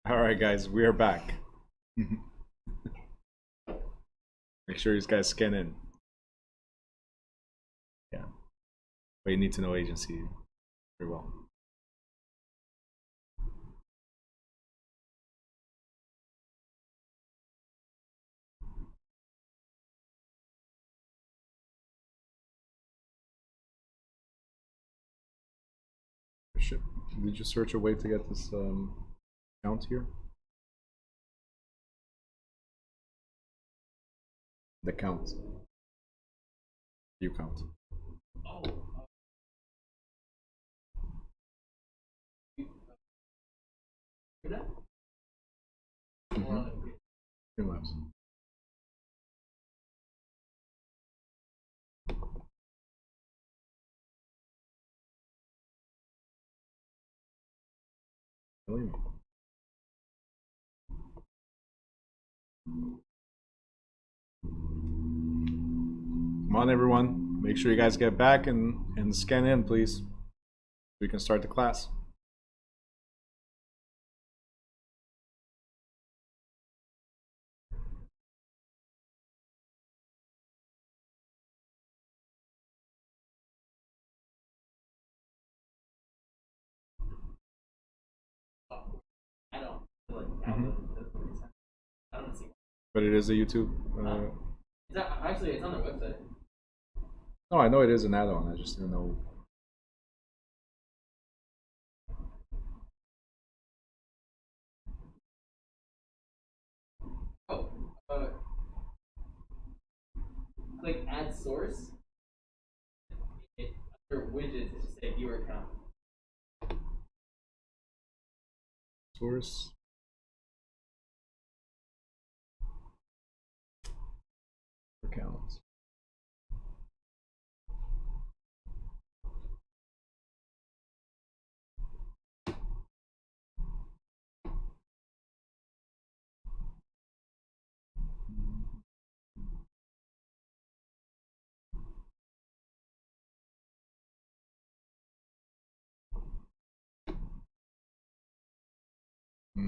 All right, guys, we are back. Make sure you guys scan in. Yeah, but you need to know agency very well. Did you search a way to get this count here? The count. You count. Oh. Labs. Believe me. Come on, everyone. Make sure you guys get back and scan in, please. We can start the class. I don't feel like I don't see. But it is a YouTube. Actually, it's on their website. No, I know it is an add-on. I just didn't know. Oh, click Add Source. Under widgets, it should say Viewer Account. Source. Accounts. I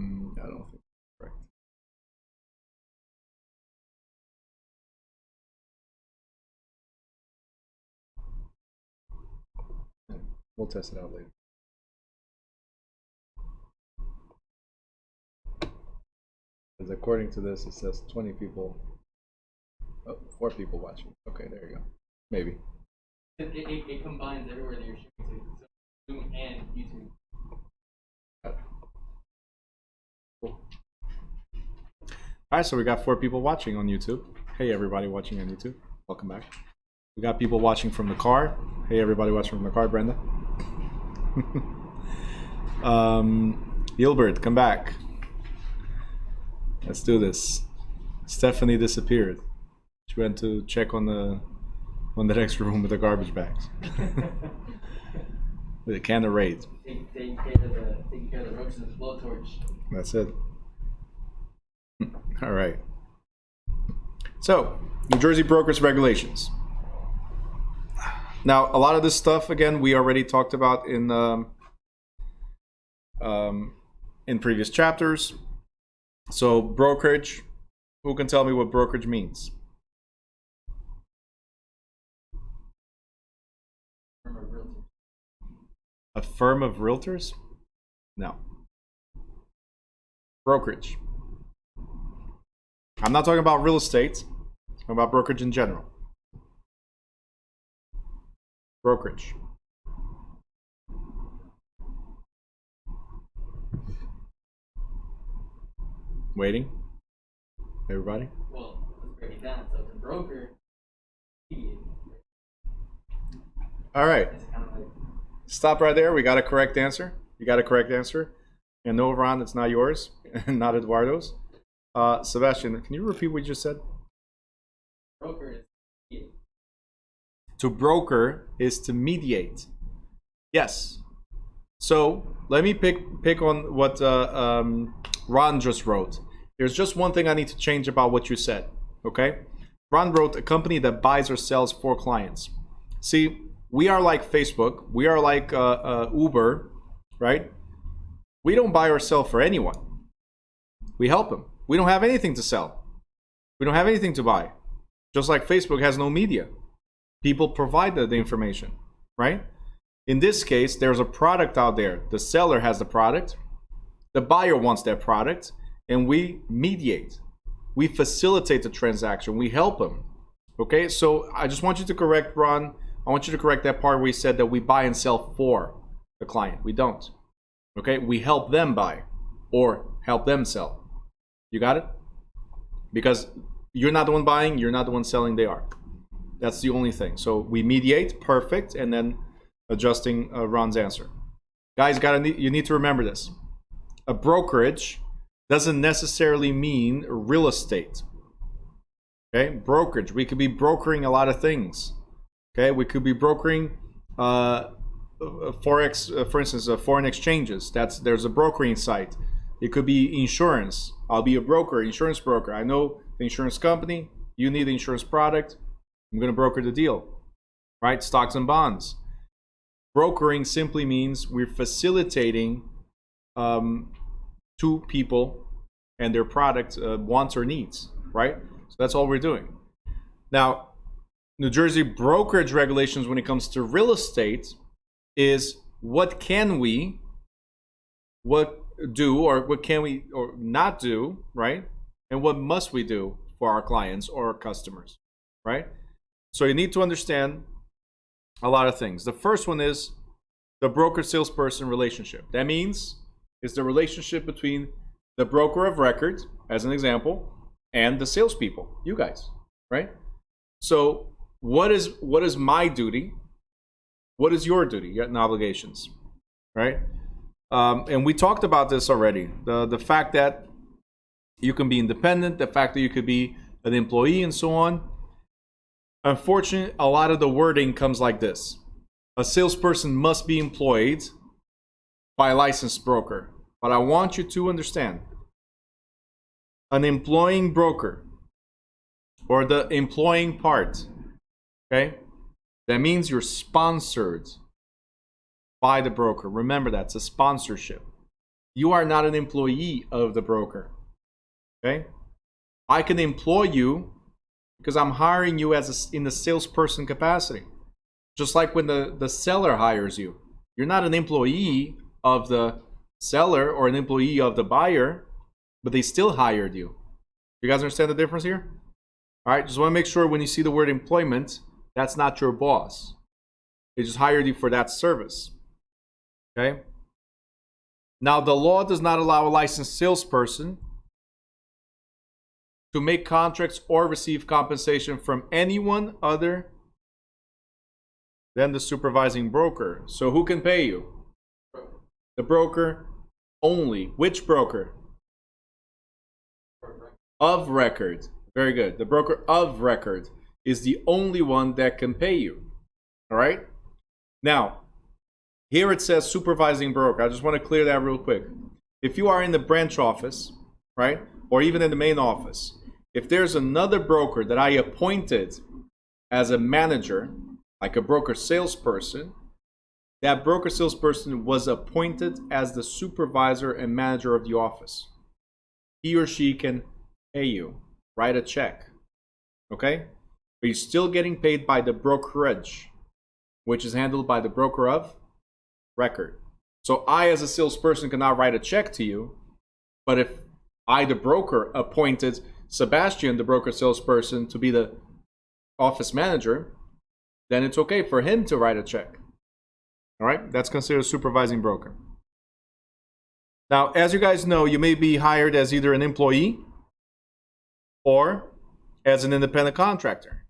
don't think that's correct. We'll test it out later. Because according to this, it says 20 people. Oh, 4 people watching. Okay, there you go. Maybe. It combines everywhere that you're shooting to. So Zoom and YouTube. Cool. All right, so we got 4 people watching on YouTube. Hey, everybody watching on YouTube. Welcome back. We got people watching from the car. Hey, everybody watching from the car, Brenda. Gilbert, come back. Let's do this. Stephanie disappeared. She went to check on the next room with the garbage bags. With a can of Raid. Taking care of the roaches with a blowtorch. That's it. All right. So, New Jersey brokers regulations. Now, a lot of this stuff, again, we already talked about in previous chapters. So, brokerage. Who can tell me what brokerage means? A firm of realtors? No. Brokerage. I'm not talking about real estate. I'm talking about brokerage in general. Brokerage. Waiting? Everybody? Well, let's break it down. So, the broker. All right. It's kind of like, Stop right there. We got a correct answer. You got a correct answer. And no, Ron, it's not yours. Not Eduardo's. Sebastian, can you repeat what you just said? broker is To broker is to mediate. Yes. So let me pick on what Ron just wrote. There's just one thing I need to change about what you said. Okay? Ron wrote a company that buys or sells for clients. See, we are like Facebook. We are like Uber, right? We don't buy or sell for anyone. We help them. We don't have anything to sell. We don't have anything to buy. Just like Facebook has no media. People provide the information, right? In this case, there's a product out there. The seller has the product. The buyer wants that product. And we mediate. We facilitate the transaction. We help them. Okay? So I just want you to correct, Ron. I want you to correct that part where we said that we buy and sell for the client. We don't. Okay? We help them buy or help them sell. You got it? Because you're not the one buying, you're not the one selling, they are. That's the only thing. So we mediate, perfect, and then adjusting Ron's answer. Guys, you need to remember this. A brokerage doesn't necessarily mean real estate. Okay? Brokerage. We could be brokering a lot of things. Okay? We could be brokering Forex, for instance, foreign exchanges. There's a brokering site. It could be insurance. I'll be a broker, insurance broker. I know the insurance company. You need the insurance product. I'm going to broker the deal, right? Stocks and bonds. Brokering simply means we're facilitating two people and their product wants or needs, right? So that's all we're doing. Now, New Jersey brokerage regulations when it comes to real estate is what can we do or what can we or not do, right? And what must we do for our clients or our customers, right? So you need to understand a lot of things. The first one is the broker-salesperson relationship. That means it's the relationship between the broker of record, as an example, and the salespeople, you guys, right? So what is my duty? What is your duty and obligations, right? And we talked about this already. The fact that you can be independent, the fact that you could be an employee and so on. Unfortunately, a lot of the wording comes like this. A salesperson must be employed by a licensed broker. But I want you to understand, an employing broker or the employing part, okay? That means you're sponsored by the broker. Remember that, it's a sponsorship. You are not an employee of the broker, okay? I can employ you because I'm hiring you in the salesperson capacity. Just like when the seller hires you. You're not an employee of the seller or an employee of the buyer, but they still hired you. You guys understand the difference here? All right, just want to make sure when you see the word employment, that's not your boss. They just hired you for that service. Okay? Now, the law does not allow a licensed salesperson to make contracts or receive compensation from anyone other than the supervising broker. So who can pay you? The broker only. Which broker? Of record. Very good. The broker of record is the only one that can pay you. All right? Now, here it says supervising broker. I just want to clear that real quick. If you are in the branch office, right, or even in the main office, if there's another broker that I appointed as a manager, like a broker salesperson, that broker salesperson was appointed as the supervisor and manager of the office. He or she can pay you, write a check, okay? But you're still getting paid by the brokerage, which is handled by the broker of record. So I, as a salesperson, cannot write a check to you, but if I, the broker, appointed Sebastian, the broker salesperson, to be the office manager, then it's okay for him to write a check. All right, that's considered a supervising broker. Now, as you guys know, you may be hired as either an employee or as an independent contractor.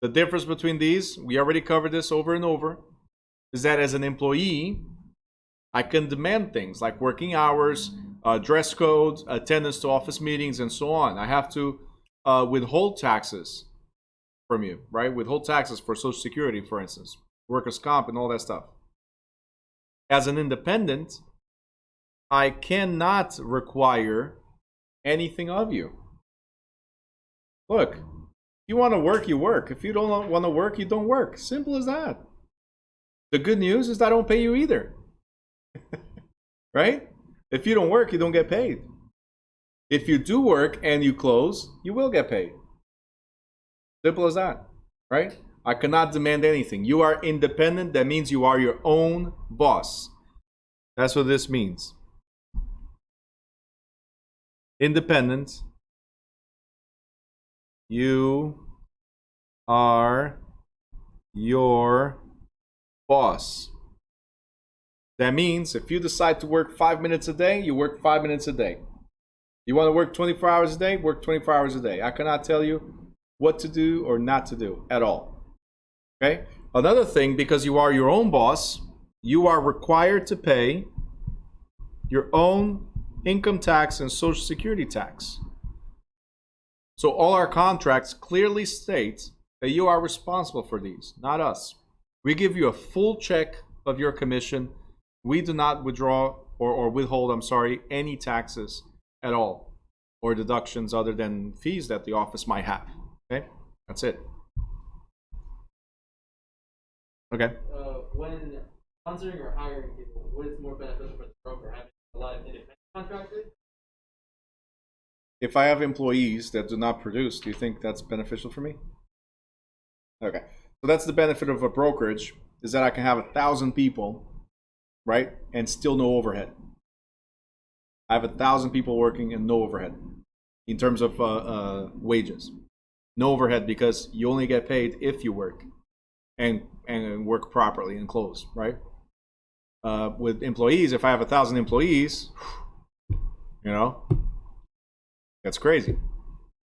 The difference between these, we already covered this over and over, is that as an employee, I can demand things like working hours, dress codes, attendance to office meetings, and so on. I have to withhold taxes from you, right? Withhold taxes for Social Security, for instance, workers' comp, and all that stuff. As an independent, I cannot require anything of you. Look, if you want to work, you work. If you don't want to work, you don't work. Simple as that. The good news is that I don't pay you either. Right? If you don't work, you don't get paid. If you do work and you close, you will get paid. Simple as that, right? I cannot demand anything. You are independent. That means you are your own boss. That's what this means. Independent. You are your boss. That means if you decide to work 5 minutes a day, you work 5 minutes a day. You want to work 24 hours a day, work 24 hours a day. I cannot tell you what to do or not to do at all. Okay? Another thing, because you are your own boss, you are required to pay your own income tax and social security tax. So all our contracts clearly state that you are responsible for these, not us. We give you a full check of your commission. We do not withdraw or withhold, any taxes at all, or deductions other than fees that the office might have. Okay? That's it. Okay. When sponsoring or hiring people, what is more beneficial for the broker? Having a lot of independent contractors? If I have employees that do not produce, do you think that's beneficial for me? Okay. So that's the benefit of a brokerage, is that I can have 1,000 people, right, and still no overhead. I have 1,000 people working and no overhead in terms of wages. No overhead, because you only get paid if you work and work properly and close, right? With employees, if I have 1,000 employees, you know, that's crazy.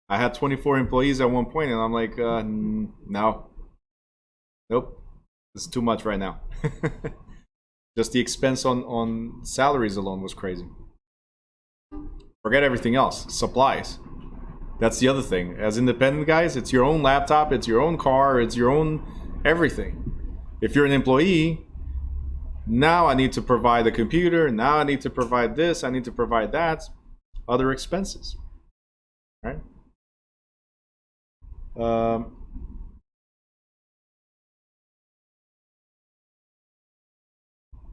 I had 24 employees at one point, and I'm like, no, nope, this is too much right now. Just the expense on salaries alone was crazy. Forget everything else. Supplies. That's the other thing. As independent guys, it's your own laptop, it's your own car, it's your own everything. If you're an employee, now I need to provide a computer, now I need to provide this, I need to provide that, other expenses. Right?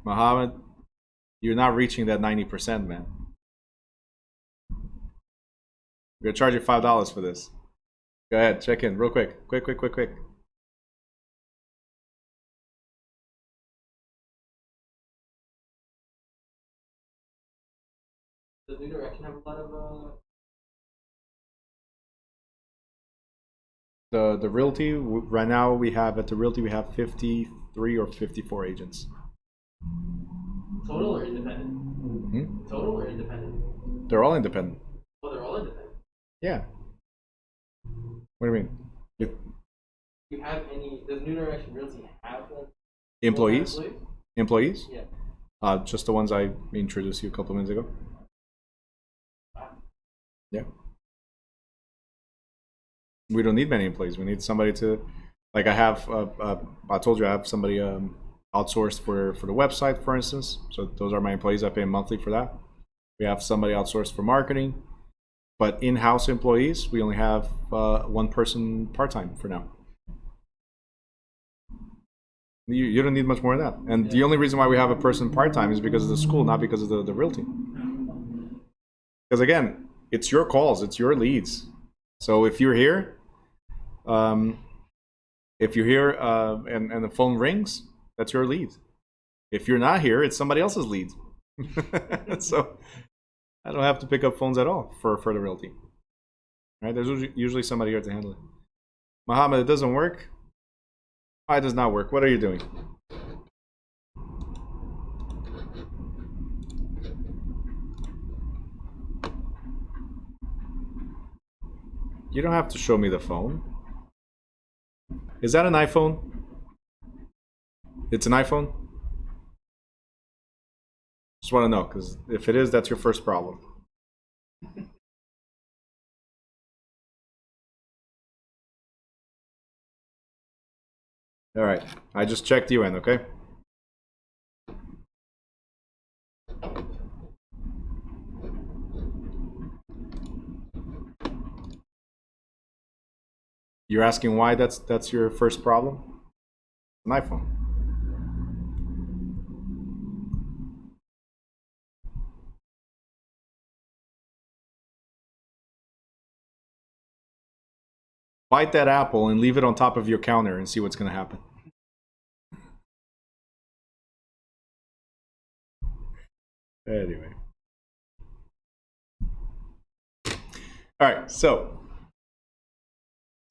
Mohammed, you're not reaching that 90%, man. We're gonna charge you $5 for this. Go ahead, check in real quick. Quick. Does New Direction have a lot of The realty right now we have at the realty we have 53 or 54 agents. total or independent? Hmm? Total or independent? They're all independent. Oh, they're all independent. Yeah. What do you mean? Do you have any? Does New Direction Realty have Employees? Employees? Yeah. Just the ones I introduced you a couple minutes ago. Wow. Yeah. We don't need many employees. We need somebody to, like I have, I told you I have somebody outsourced for the website, for instance. So those are my employees. I pay them monthly for that. We have somebody outsourced for marketing. But in-house employees, we only have one person part-time for now. You don't need much more than that. And the only reason why we have a person part-time is because of the school, not because of the realty. Because again, it's your calls, it's your leads. So if you're here, and the phone rings, that's your lead. If you're not here, it's somebody else's lead. So I don't have to pick up phones at all for the realty. Right? There's usually somebody here to handle it. Mohammed, it doesn't work. Why does not work? What are you doing? You don't have to show me the phone. Is that an iPhone? It's an iPhone? Just want to know, because if it is, that's your first problem. All right, I just checked you in, okay? You're asking why that's your first problem? An iPhone. Bite that apple and leave it on top of your counter and see what's going to happen. Anyway. All right, so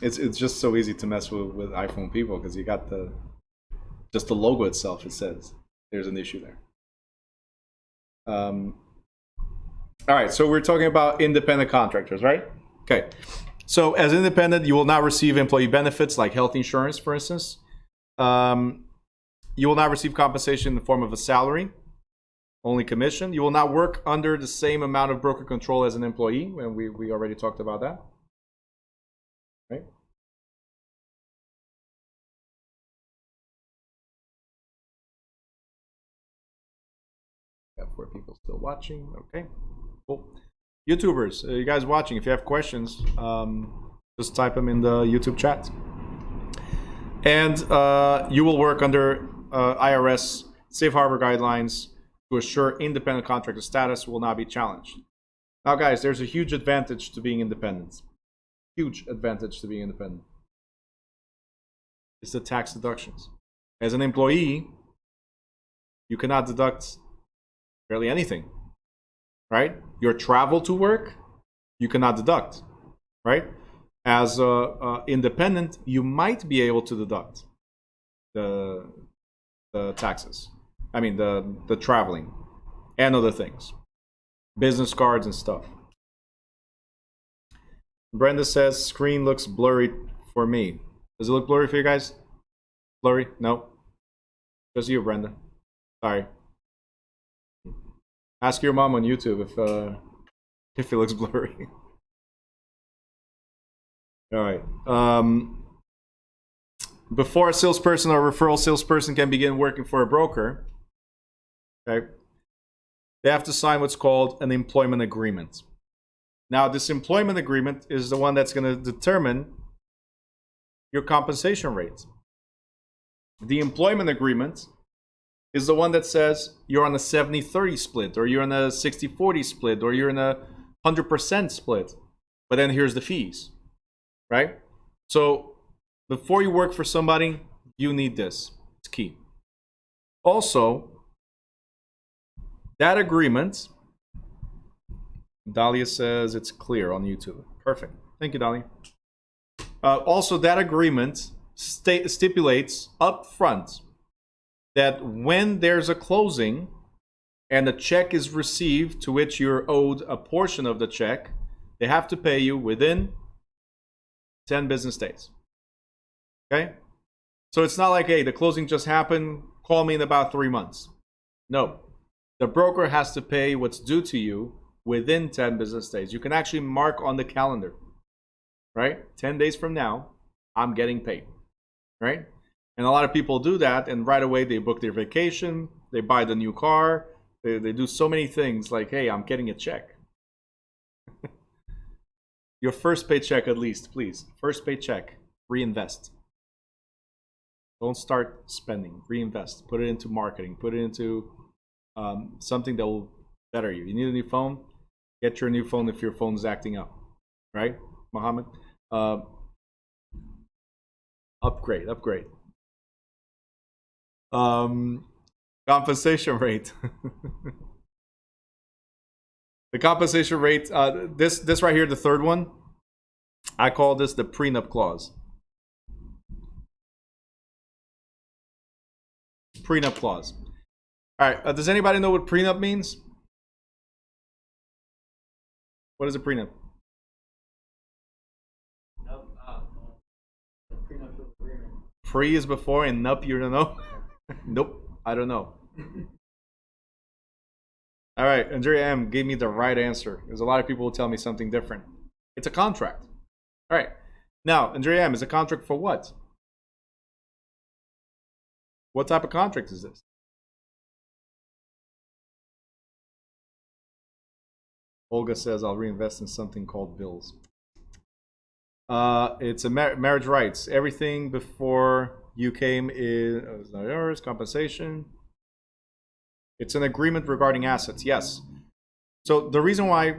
it's just so easy to mess with iPhone people because you got just the logo itself. It says there's an issue there. All right, so we're talking about independent contractors, right? Okay. So as independent, you will not receive employee benefits like health insurance, for instance. You will not receive compensation in the form of a salary, only commission. You will not work under the same amount of broker control as an employee, and we already talked about that. Right? Got 4 people still watching. Okay, cool. YouTubers, you guys watching, if you have questions, just type them in the YouTube chat. And you will work under IRS safe harbor guidelines to assure independent contractor status will not be challenged. Now, guys, there's a huge advantage to being independent. Huge advantage to being independent. It's the tax deductions. As an employee, you cannot deduct barely anything, right? Your travel to work, you cannot deduct, right? As independent, you might be able to deduct the taxes. I mean, the traveling and other things, business cards and stuff. Brenda says screen looks blurry for me. Does it look blurry for you guys? Blurry? No. Just you, Brenda. Sorry. Ask your mom on YouTube if it looks blurry. All right. Before a salesperson or referral salesperson can begin working for a broker, okay, they have to sign what's called an employment agreement. Now, this employment agreement is the one that's going to determine your compensation rate. The employment agreement is the one that says you're on a 70-30 split, or you're on a 60-40 split, or you're in a 100% split. But then here's the fees, right? So before you work for somebody, you need this. It's key. Also, that agreement, Dahlia says it's clear on YouTube. Perfect. Thank you, Dahlia. Also, that agreement stipulates up front that when there's a closing and a check is received to which you're owed a portion of the check, they have to pay you within 10 business days. Okay? So it's not like, hey, the closing just happened, call me in about 3 months. No. The broker has to pay what's due to you within 10 business days. You can actually mark on the calendar, right? 10 days from now, I'm getting paid, right? And a lot of people do that, and right away they book their vacation, they buy the new car, they do so many things like, hey, I'm getting a check. Your first paycheck at least, please. First paycheck, reinvest. Don't start spending, reinvest. Put it into marketing, put it into something that will better you. You need a new phone? Get your new phone if your phone's acting up, right, Mohammed? Upgrade. Compensation rate. The compensation rate, this right here, the third one, I call this the prenup clause. Prenup clause. All right, does anybody know what prenup means? What is a prenup? Prenuptial agreement. Pre is before and nup, you don't know? Nope, I don't know. All right, Andrea M gave me the right answer. There's a lot of people who tell me something different. It's a contract. All right, now, Andrea M, is a contract for what? What type of contract is this? Olga says, I'll reinvest in something called bills. It's a marriage rights. Everything before you came is not yours. Compensation. It's an agreement regarding assets. Yes. So the reason why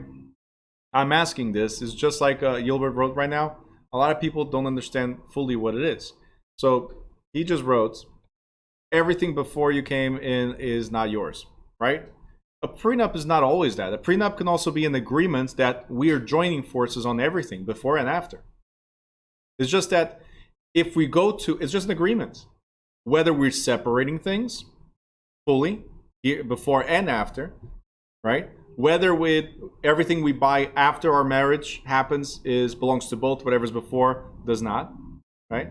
I'm asking this is just like Gilbert wrote right now. A lot of people don't understand fully what it is. So he just wrote, everything before you came in is not yours, right? A prenup is not always that. A prenup can also be an agreement that we are joining forces on everything before and after. It's just that if we go to, it's just an agreement. Whether we're separating things fully, before and after, right? Whether with everything we buy after our marriage happens belongs to both, whatever's before does not, right?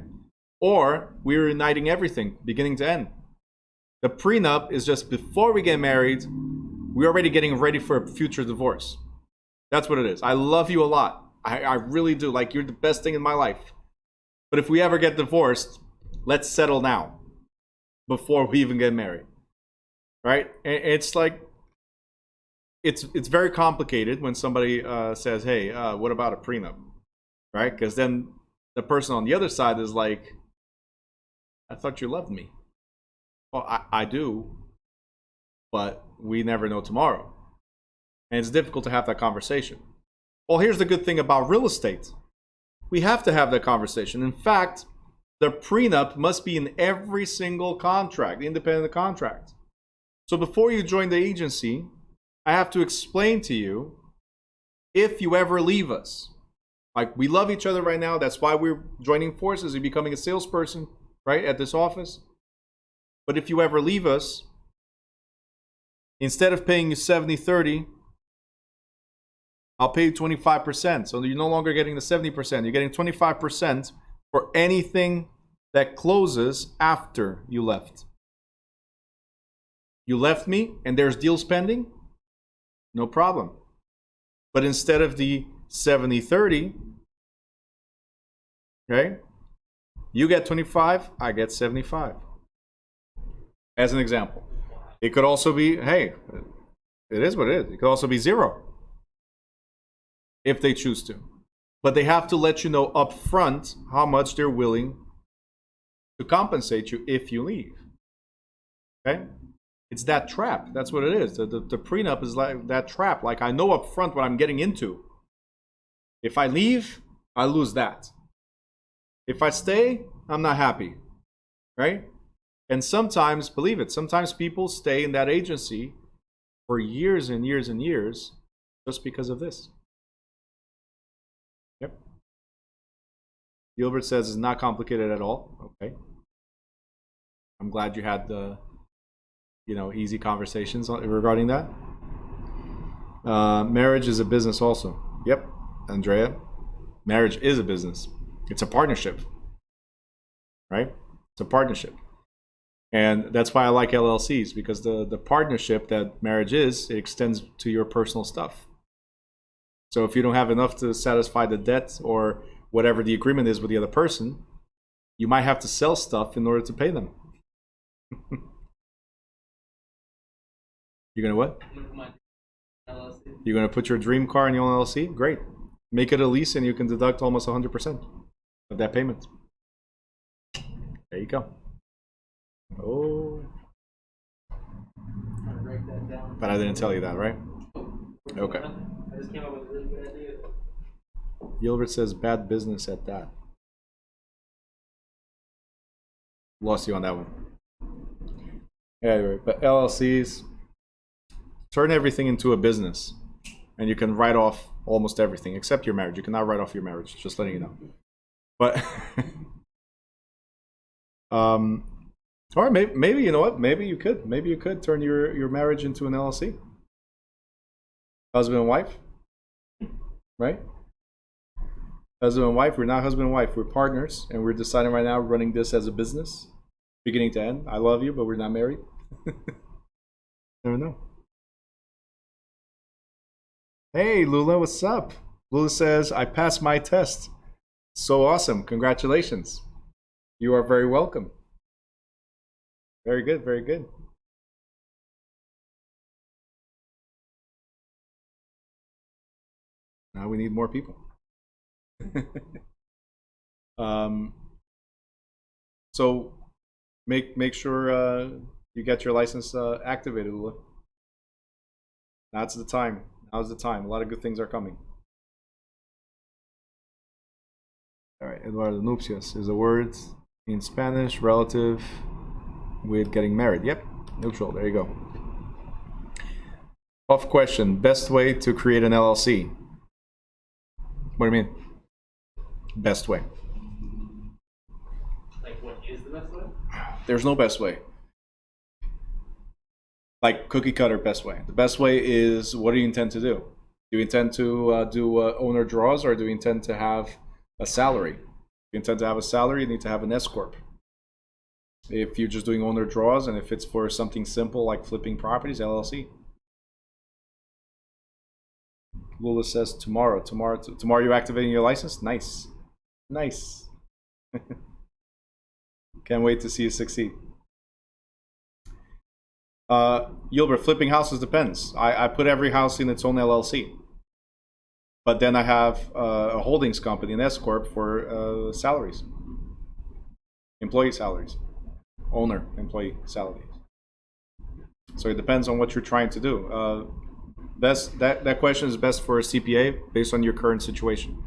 Or we're uniting everything, beginning to end. The prenup is just before we get married, we're already getting ready for a future divorce. That's what it is. I love you a lot. I really do. Like, you're the best thing in my life. But if we ever get divorced, let's settle now before we even get married, right? It's like, it's very complicated when somebody says, hey, what about a prenup, right? Because then the person on the other side is like, I thought you loved me. Well, I do, but we never know tomorrow. And it's difficult to have that conversation. Well, here's the good thing about real estate. We have to have that conversation. In fact, the prenup must be in every single contract, independent contract. So before you join the agency, I have to explain to you, if you ever leave us, like, we love each other right now, that's why we're joining forces and becoming a salesperson, right, at this office. But if you ever leave us, instead of paying you 70-30, I'll pay you 25%. So you're no longer getting the 70%. You're getting 25% for anything that closes after you left. You left me and there's deals pending? No problem. But instead of the 70-30, okay, you get 25, I get 75. As an example. It could also be, hey, it is what it is. It could also be 0 if they choose to. But they have to let you know up front how much they're willing to compensate you if you leave. Okay? It's that trap. That's what it is. The prenup is like that trap. Like, I know up front what I'm getting into. If I leave, I lose that. If I stay, I'm not happy. Right? And sometimes, believe it, sometimes people stay in that agency for years and years and years just because of this. Yep. Gilbert says it's not complicated at all. Okay. I'm glad you had the, easy conversations regarding that. Marriage is a business also. Yep, Andrea. Marriage is a business. It's a partnership. Right? It's a partnership. And that's why I like LLCs, because the partnership that marriage is, it extends to your personal stuff. So if you don't have enough to satisfy the debt or whatever the agreement is with the other person, you might have to sell stuff in order to pay them. You're going to what? You're going to put your dream car in your LLC? Great. Make it a lease and you can deduct almost 100% of that payment. There you go. Oh. But I didn't tell you that, right? Okay. I just came up with a really good idea. Gilbert says bad business at that. Lost you on that one. Anyway, but LLCs turn everything into a business, and you can write off almost everything except your marriage. You cannot write off your marriage. Just letting you know. But or maybe you know what? Maybe you could. Maybe you could turn your marriage into an LLC. Husband and wife, right? Husband and wife. We're not husband and wife. We're partners, and we're deciding right now running this as a business, beginning to end. I love you, but we're not married. Never know. Hey, Lula, what's up? Lula says, I passed my test. So awesome. Congratulations. You are very welcome. Very good, very good. Now we need more people. So make sure you get your license activated, Lula. Now's the time. Now's the time. A lot of good things are coming. All right, Eduardo, nupcias is a word in Spanish relative with getting married. Yep, neutral. There you go. Off question. Best way to create an LLC? What do you mean? Best way. Like, what is the best way? There's no best way. Like cookie cutter best way. The best way is, what do you intend to do? Do you intend to do owner draws, or do you intend to have a salary? If you intend to have a salary, you need to have an S corp. If you're just doing owner draws, and if it's for something simple like flipping properties, LLC. Lula says tomorrow you're activating your license. Nice. Can't wait to see you succeed. Gilbert, flipping houses depends. I put every house in its own LLC, but then I have a holdings company, an S corp, for salaries, employee salaries, owner employee salaries. So it depends on what you're trying to do. That question is best for a CPA based on your current situation.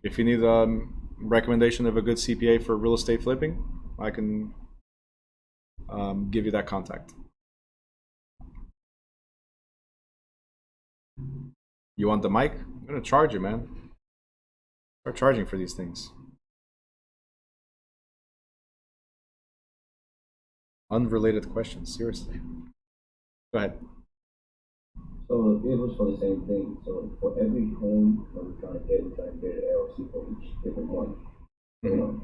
If you need a recommendation of a good CPA for real estate flipping, I can give you that contact. You want the mic? I'm gonna charge you, man. Start charging for these things. Unrelated questions, seriously. Go ahead. So it was for the same thing. So for every home that we're trying to get an LLC for each different one. You know,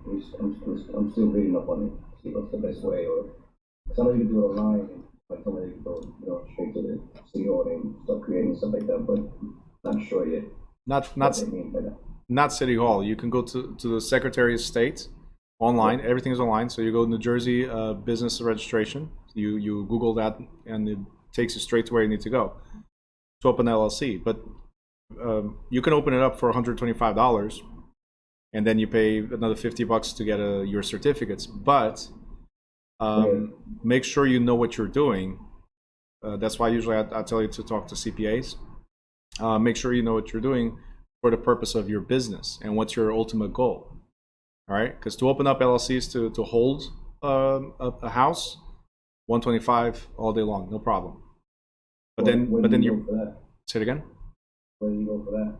I'm still reading up on it, see what's the best way. Or somebody can do it online, and like somebody can go, straight to the city hall and start creating stuff like that. But not sure yet. Not City Hall. You can go to the Secretary of State online. Yeah. Everything is online. So you go to New Jersey business registration. You Google that, and it takes you straight to where you need to go to open LLC. But you can open it up for $125, and then you pay another $50 to get your certificates. But make sure you know what you're doing. That's why usually I tell you to talk to CPAs. Make sure you know what you're doing for the purpose of your business and what's your ultimate goal. All right, because to open up LLCs to hold a house, $125 all day long, no problem. But then you say it again. Where do you go for that?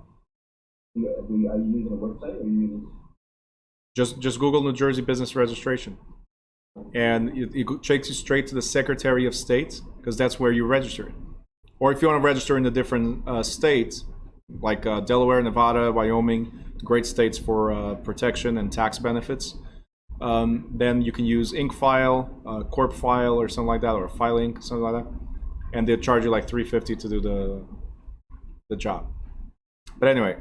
Are you using a website, or are you using? Just Google New Jersey business registration, and it takes you straight to the Secretary of State, because that's where you register. Or if you want to register in a different state, like Delaware, Nevada, Wyoming, great states for protection and tax benefits, then you can use Inc. file, Corp file, or something like that, or File Inc., something like that, and they charge you like $350 to do the job. But anyway,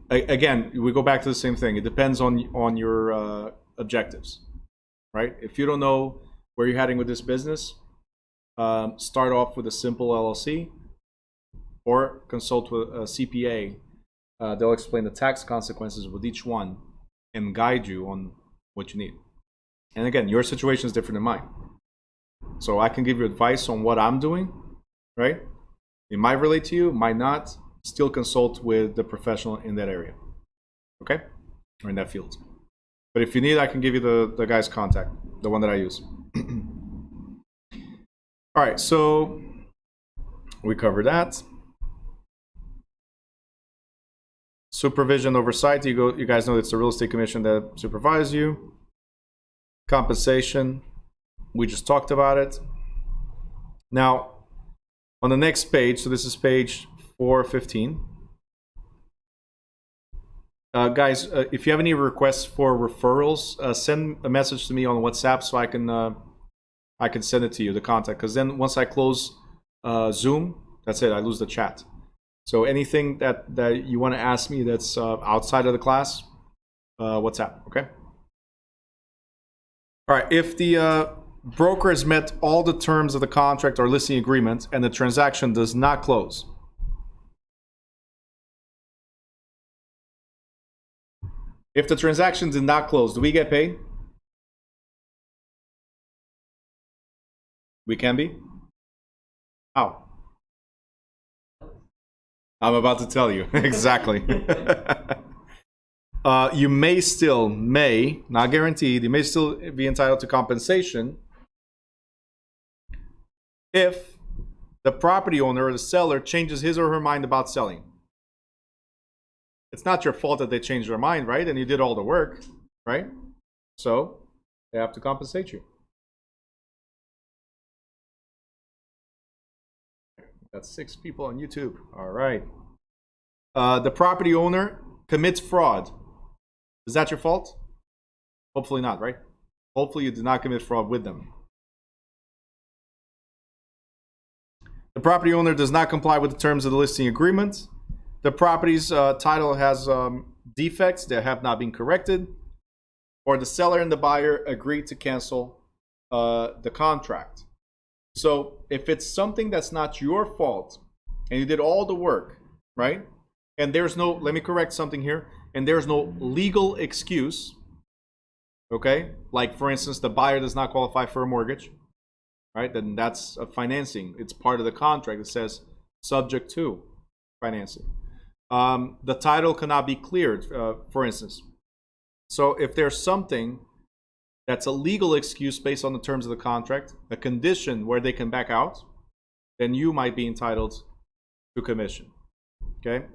again, we go back to the same thing. It depends on your objectives, right? If you don't know where you're heading with this business, start off with a simple LLC, or consult with a CPA. They'll explain the tax consequences with each one and guide you on what you need. And again, your situation is different than mine. So I can give you advice on what I'm doing, right? It might relate to you, might not. Still consult with the professional in that area, okay? Or in that field. But if you need, I can give you the guy's contact, the one that I use. All right, so we covered that. Supervision, oversight. You guys know it's the real estate commission that supervises you. Compensation, we just talked about it. Now, on the next page, so this is page 415. Guys, if you have any requests for referrals, send a message to me on WhatsApp so I can send it to you, the contact. Because then once I close Zoom, that's it. I lose the chat. So anything that you want to ask me that's outside of the class, WhatsApp, okay? All right, if the broker has met all the terms of the contract or listing agreement and the transaction does not close, if the transaction did not close, do we get paid? We can be? How? I'm about to tell you. Exactly. you may, not guaranteed, you may still be entitled to compensation if the property owner or the seller changes his or her mind about selling. It's not your fault that they changed their mind, right? And you did all the work, right? So they have to compensate you. Got 6 people on YouTube. All right. The property owner commits fraud. Is that your fault? Hopefully not, right? Hopefully you did not commit fraud with them. The property owner does not comply with the terms of the listing agreement. The property's title has defects that have not been corrected. Or the seller and the buyer agreed to cancel the contract. So if it's something that's not your fault and you did all the work, right? And there's no, let me correct something here, and there's no legal excuse, okay? Like for instance, the buyer does not qualify for a mortgage, right? Then that's a financing. It's part of the contract. It says subject to financing. The title cannot be cleared, for instance. So if there's something that's a legal excuse based on the terms of the contract, a condition where they can back out, then you might be entitled to commission. Okay?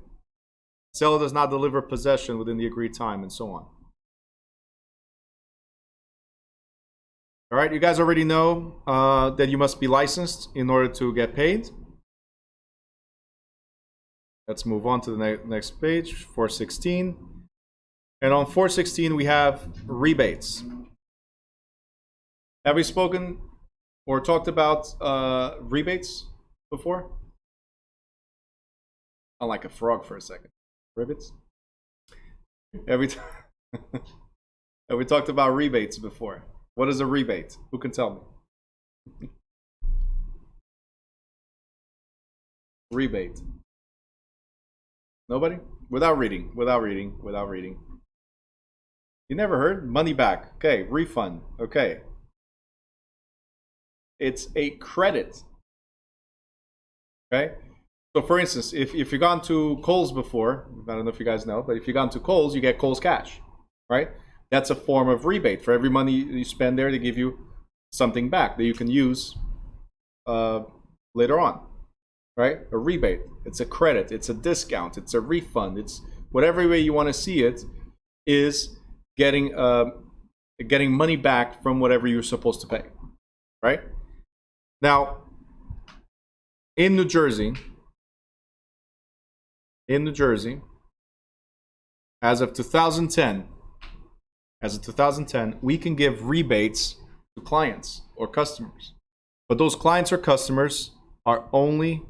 Seller does not deliver possession within the agreed time, and so on. All right, you guys already know that you must be licensed in order to get paid. Let's move on to the next page, 416. And on 416, we have rebates. Have we spoken or talked about rebates before? I'm like a frog for a second. Rebates? Have we talked about rebates before? What is a rebate? Who can tell me? Rebate. Nobody? Without reading. You never heard? Money back. Okay. Refund. Okay. It's a credit. Okay? So for instance, if you've gone to Kohl's before, I don't know if you guys know, but if you've gone to Kohl's, you get Kohl's cash, right? That's a form of rebate. For every money you spend there, they give you something back that you can use later on, right? A rebate. It's a credit. It's a discount. It's a refund. It's whatever way you want to see it, is getting money back from whatever you're supposed to pay, right? Now, in New Jersey, as of 2010, we can give rebates to clients or customers. But those clients or customers are only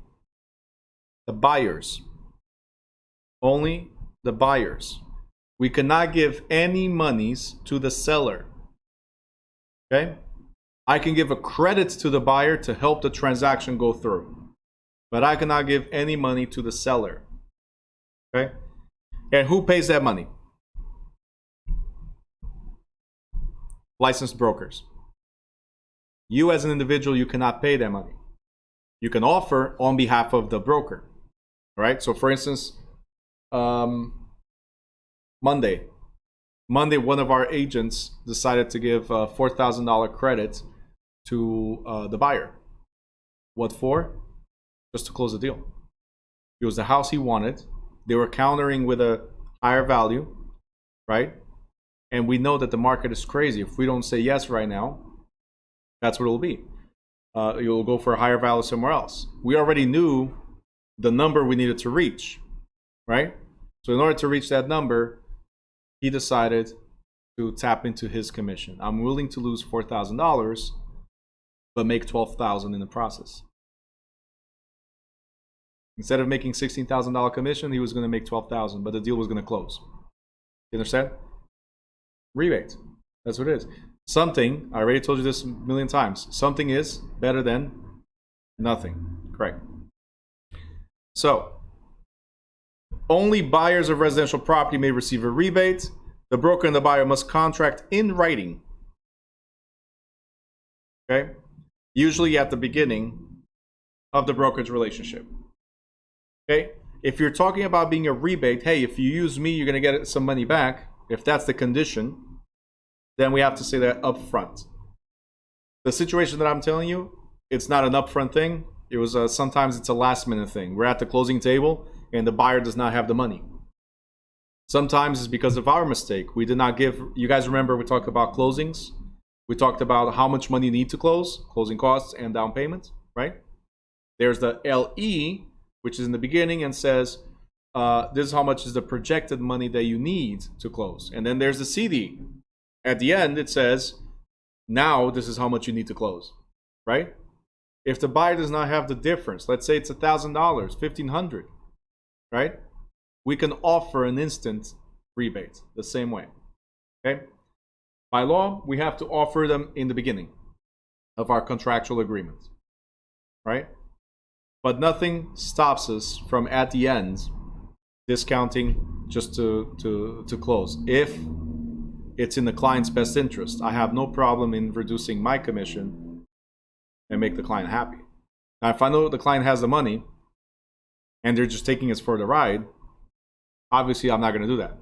the buyers. Only the buyers. We cannot give any monies to the seller. Okay? I can give a credit to the buyer to help the transaction go through. But I cannot give any money to the seller. Okay? And who pays that money? Licensed brokers. You as an individual, you cannot pay that money. You can offer on behalf of the broker. All right? So for instance, Monday, one of our agents decided to give a $4,000 credit to the buyer. What for? Just to close the deal. It was the house he wanted. They were countering with a higher value, right? And we know that the market is crazy. If we don't say yes right now, that's what it'll be. You'll go for a higher value somewhere else. We already knew the number we needed to reach, right? So in order to reach that number, he decided to tap into his commission. I'm willing to lose $4,000, but make $12,000 in the process. Instead of making $16,000 commission, he was going to make $12,000, but the deal was going to close. You understand? Rebate. That's what it is. Something, I already told you this a million times, something is better than nothing. Correct. So, only buyers of residential property may receive a rebate. The broker and the buyer must contract in writing. Okay? Usually at the beginning of the brokerage relationship. Okay? If you're talking about being a rebate, hey, if you use me, you're going to get some money back. If that's the condition, then we have to say that up front. The situation that I'm telling you, it's not an upfront thing. It was sometimes it's a last minute thing. We're at the closing table and the buyer does not have the money. Sometimes it's because of our mistake. We did not give, you guys remember we talked about closings? We talked about how much money you need to close, closing costs and down payment, right? There's the LE, which is in the beginning and says, this is how much is the projected money that you need to close. And then there's the CD. At the end, it says, now this is how much you need to close, right? If the buyer does not have the difference, let's say it's $1,000, $1,500, right? We can offer an instant rebate the same way, okay? By law, we have to offer them in the beginning of our contractual agreement, right? But nothing stops us from at the end discounting just to close. If it's in the client's best interest, I have no problem in reducing my commission and make the client happy. Now, if I know the client has the money and they're just taking us for the ride, obviously I'm not going to do that,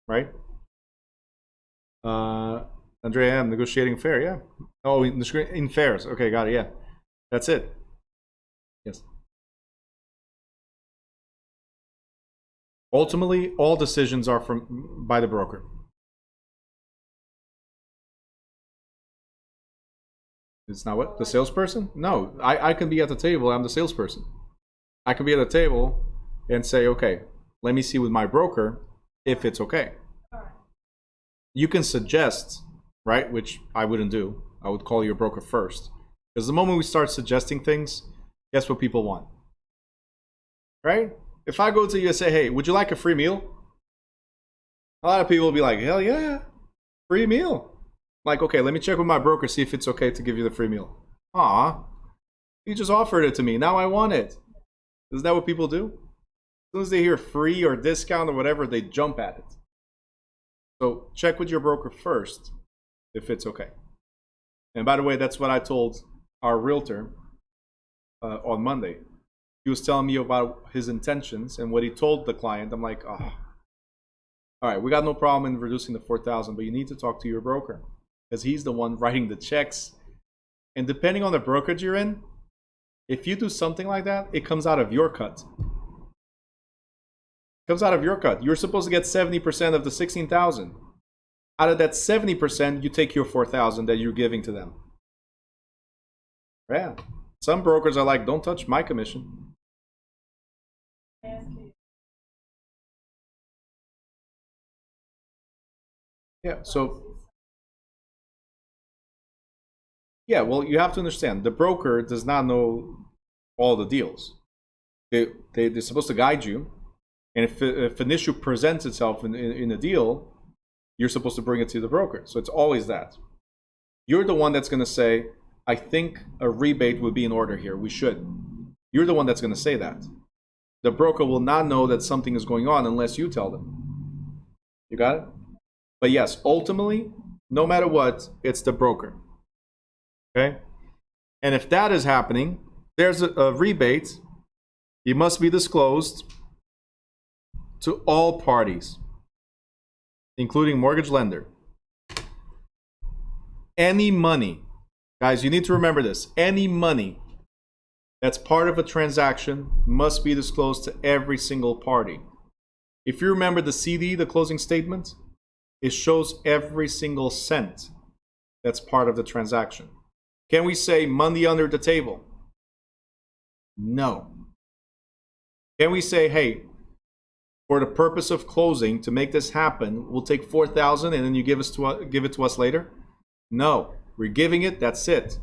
right? Andrea, I'm negotiating fair, yeah. Oh, in fairs. Okay, got it, yeah. That's it. Yes. Ultimately, all decisions are by the broker. It's not what? The salesperson? No, I can be at the table. I'm the salesperson. I can be at the table and say, okay, let me see with my broker if it's okay. You can suggest, right, which I wouldn't do. I would call your broker first. Because the moment we start suggesting things, guess what people want? Right? If I go to you and say, hey, would you like a free meal? A lot of people will be like, hell yeah, free meal. Like, okay, let me check with my broker, see if it's okay to give you the free meal. Aw, you just offered it to me. Now I want it. Isn't that what people do? As soon as they hear free or discount or whatever, they jump at it. So check with your broker first if it's okay. And by the way, that's what I told our realtor on Monday. He was telling me about his intentions and what he told the client. I'm like, oh, all right, we got no problem in reducing the $4,000, but you need to talk to your broker because he's the one writing the checks. And depending on the brokerage you're in, if you do something like that, it comes out of your cut. It comes out of your cut. You're supposed to get 70% of the $16,000. Out of that 70%, you take your $4,000 that you're giving to them. Yeah. Some brokers are like, don't touch my commission. Yeah, so yeah, well, you have to understand, the broker does not know all the deals. They're supposed to guide you, and if an issue presents itself in a deal, you're supposed to bring it to the broker. So it's always that. You're the one that's going to say, I think a rebate would be in order here. We should. You're the one that's going to say that. The broker will not know that something is going on unless you tell them. You got it? But yes, ultimately, no matter what, it's the broker. Okay? And if that is happening, there's a rebate. It must be disclosed to all parties, including mortgage lender. Any money, guys, you need to remember this. Any money that's part of a transaction must be disclosed to every single party. If you remember the CD, the closing statement, it shows every single cent that's part of the transaction. Can we say money under the table? No. Can we say, hey, for the purpose of closing, to make this happen, we'll take $4,000 and then you give it to us later? No. We're giving it, that's it.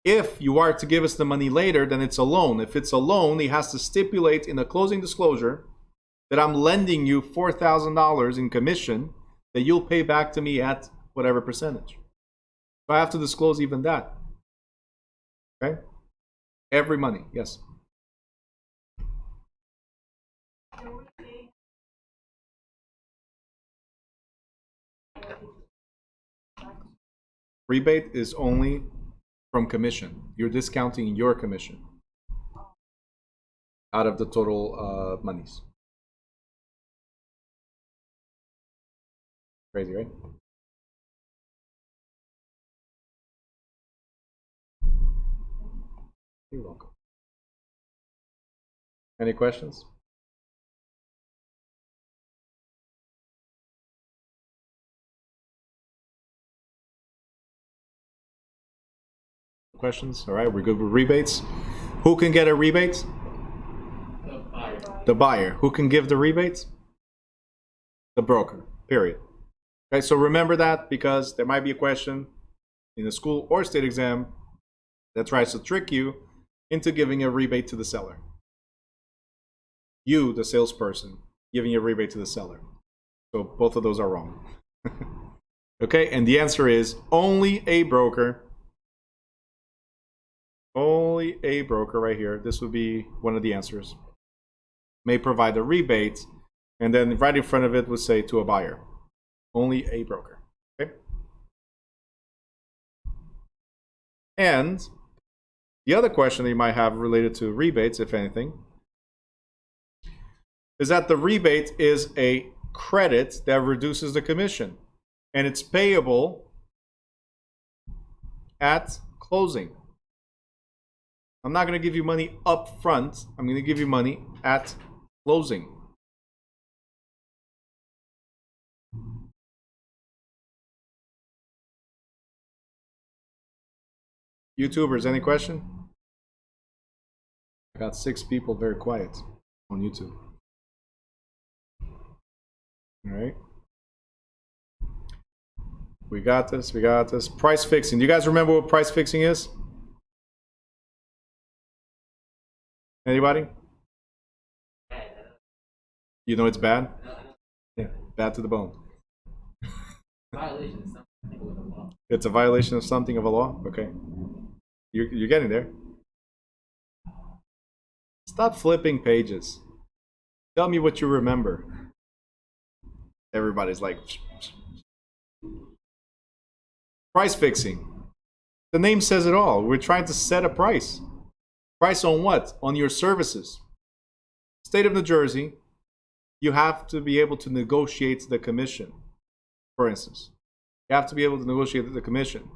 If you are to give us the money later, then it's a loan. If it's a loan, he has to stipulate in a closing disclosure that I'm lending you $4,000 in commission that you'll pay back to me at whatever percentage. So I have to disclose even that. Okay? Every money, yes. Rebate is only from commission. You're discounting your commission out of the total monies. Crazy, right? You're welcome. Any questions? Questions? All right, we're good with rebates. Who can get a rebate? The buyer. The buyer. Who can give the rebate? The broker. Period. Okay, so remember that, because there might be a question in a school or state exam that tries to trick you into giving a rebate to the seller. You, the salesperson, giving a rebate to the seller. So both of those are wrong. Okay, and the answer is only a broker. Only a broker right here. This would be one of the answers. May provide a rebate, and then right in front of it would say to a buyer. Only a broker. Okay. And the other question that you might have related to rebates, if anything, is that the rebate is a credit that reduces the commission, and it's payable at closing. I'm not going to give you money up front. I'm going to give you money at closing. YouTubers, any question? I got 6 people very quiet on YouTube. All right. We got this. We got this. Price fixing. Do you guys remember what price fixing is? Anybody? You know it's bad? Yeah, bad to the bone. Violation of something with the law. It's a violation of something of a law? Okay. You're getting there. Stop flipping pages. Tell me what you remember. Everybody's like... Price fixing. The name says it all. We're trying to set a price. Price on what? On your services. State of New Jersey, you have to be able to negotiate the commission, for instance. You have to be able to negotiate the commission.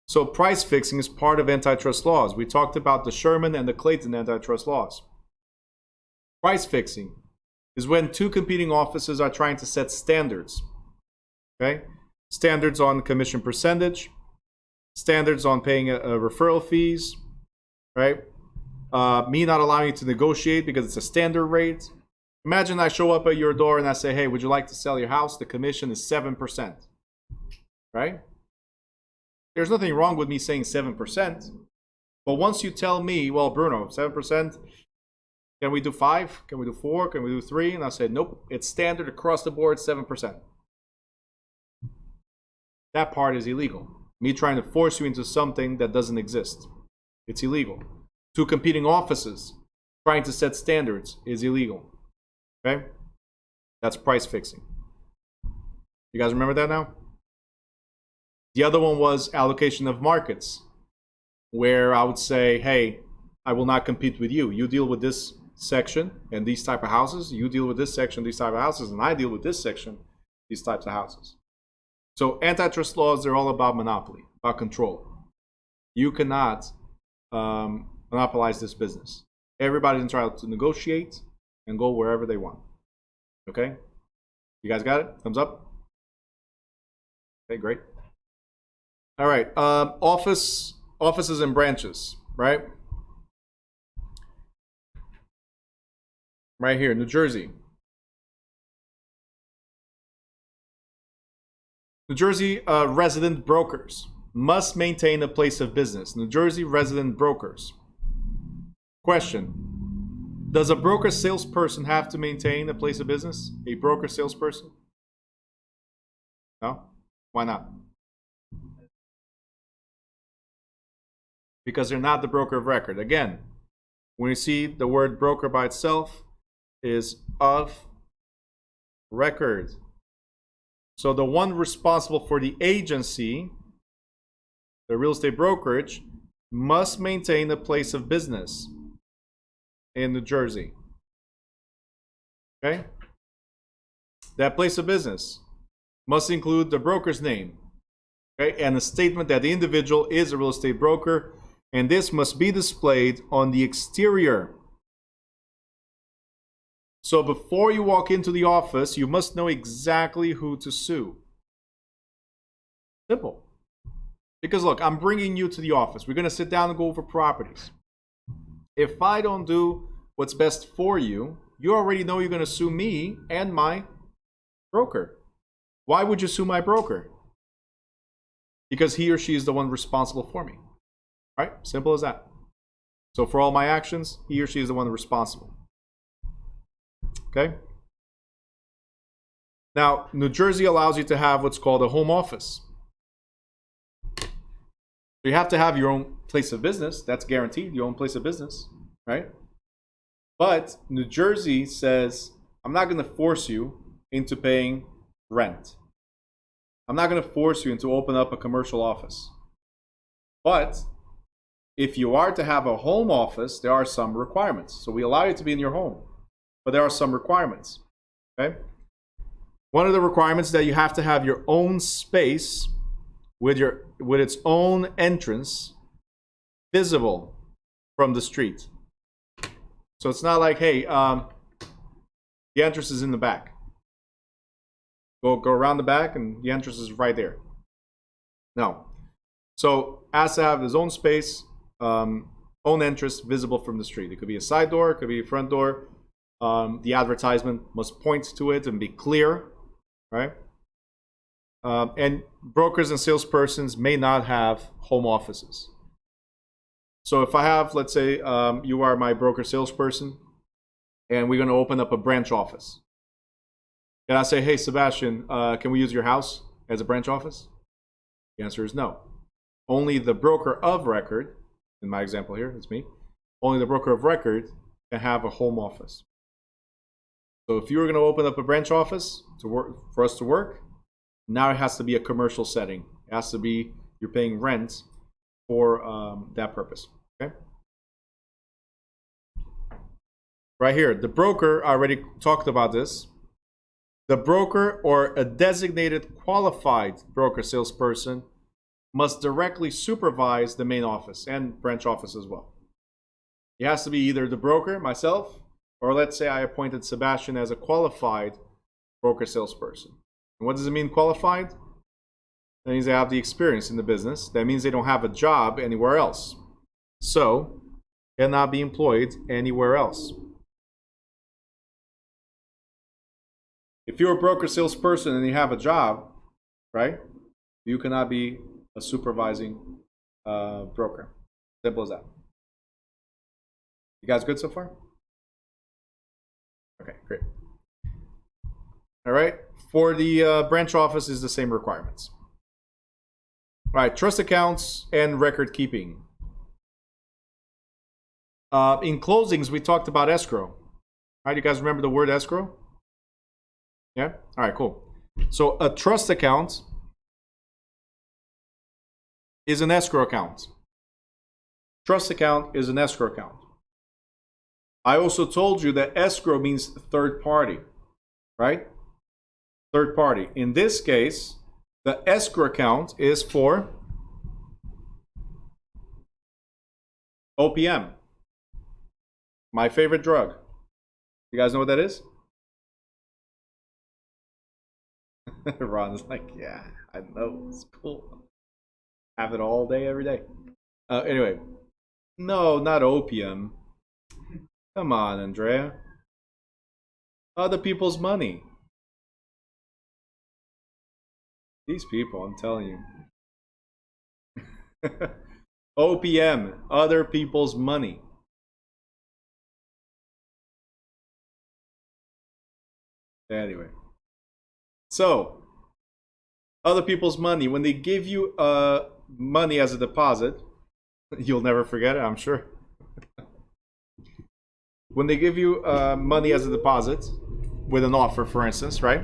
So price fixing is part of antitrust laws. We talked about the Sherman and the Clayton antitrust laws. Price fixing is when 2 competing offices are trying to set standards. Okay? Standards on commission percentage, standards on paying a referral fees, right? Me not allowing you to negotiate because it's a standard rate. Imagine I show up at your door and I say, hey, would you like to sell your house? The commission is 7%, right? There's nothing wrong with me saying 7%. But once you tell me, well, Bruno, 7%, can we do 5? Can we do 4? Can we do 3? And I say, nope, it's standard across the board, 7%. That part is illegal. Me trying to force you into something that doesn't exist. It's illegal. 2 competing offices trying to set standards is illegal. Okay? That's price fixing. You guys remember that now? The other one was allocation of markets, where I would say, hey, I will not compete with you. You deal with this section and these type of houses. You deal with this section, these type of houses, and I deal with this section, these types of houses. So antitrust laws, they're all about monopoly, about control. You cannot monopolize this business. Everybody's entitled to negotiate and go wherever they want. Okay? You guys got it? Thumbs up? Okay, great. All right. Offices and branches, right? Right here, New Jersey. New Jersey resident brokers must maintain a place of business. New Jersey resident brokers. Question. Does a broker salesperson have to maintain a place of business? A broker salesperson? No? Why not? Because they're not the broker of record. Again, when you see the word broker by itself is of record. So the one responsible for the agency, the real estate brokerage, must maintain a place of business in New Jersey. Okay? That place of business must include the broker's name, okay, and a statement that the individual is a real estate broker, and this must be displayed on the exterior. So before you walk into the office, you must know exactly who to sue. Simple. Because look, I'm bringing you to the office. We're going to sit down and go over properties. If I don't do what's best for you, you already know you're going to sue me and my broker. Why would you sue my broker? Because he or she is the one responsible for me. Right? Simple as that. So for all my actions, he or she is the one responsible. Okay? Now, New Jersey allows you to have what's called a home office. So you have to have your own place of business. That's guaranteed, your own place of business, right? But New Jersey says, I'm not going to force you into paying rent. I'm not going to force you into open up a commercial office. But if you are to have a home office, there are some requirements. So we allow you to be in your home, but there are some requirements. Okay? One of the requirements is that you have to have your own space with its own entrance visible from the street. So it's not like, hey, the entrance is in the back. Go around the back and the entrance is right there. No. So has to have his own space, own entrance visible from the street. It could be a side door, it could be a front door. The advertisement must point to it and be clear, right? And brokers and salespersons may not have home offices. So if I have, let's say, you are my broker salesperson, and we're going to open up a branch office. And I say, hey, Sebastian, can we use your house as a branch office? The answer is no. Only the broker of record, in my example here, it's me, only the broker of record can have a home office. So if you were going to open up a branch office to work, for us to work, now it has to be a commercial setting. It has to be, you're paying rent for that purpose. Okay? Right here, the broker, I already talked about this. The broker or a designated qualified broker salesperson must directly supervise the main office and branch office as well. It has to be either the broker, myself, or let's say I appointed Sebastian as a qualified broker salesperson. And what does it mean, qualified? That means they have the experience in the business. That means they don't have a job anywhere else. So, cannot be employed anywhere else. If you're a broker salesperson and you have a job, right, you cannot be a supervising broker. Simple as that. You guys good so far? Okay, great. All right, for the branch office is the same requirements. All right, trust accounts and record keeping. In closings, we talked about escrow. All right, you guys remember the word escrow? Yeah? All right, cool. So a trust account is an escrow account. Trust account is an escrow account. I also told you that escrow means third party, right? Third party. In this case, the escrow account is for OPM, my favorite drug. You guys know what that is? Ron's like, yeah, I know, it's cool. Have it all day, every day. Anyway, no, not opium. Come on, Andrea. Other people's money. These people, I'm telling you. OPM, other people's money. Anyway. So, other people's money, when they give you money as a deposit, you'll never forget it, I'm sure. When they give you money as a deposit with an offer, for instance, right?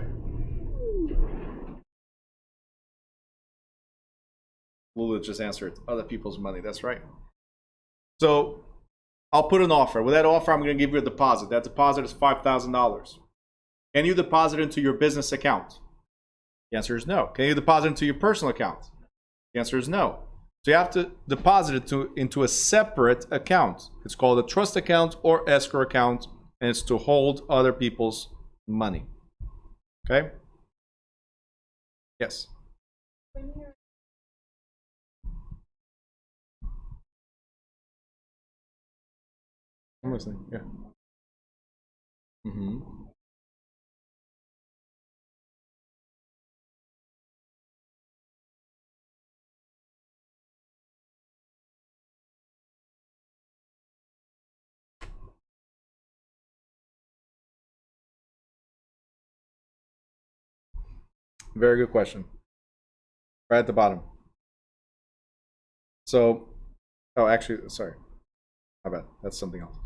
Lula just answered, other people's money, that's right. So, I'll put an offer. With that offer, I'm going to give you a deposit. That deposit is $5,000. And you deposit into your business account. The answer is no. Can you deposit into your personal account? The answer is no. So you have to deposit it into a separate account. It's called a trust account or escrow account, and it's to hold other people's money. Okay? Yes. I'm listening. Yeah. Mm-hmm. Very good question. Right at the bottom. So, oh, actually, sorry. My bad. That's something else.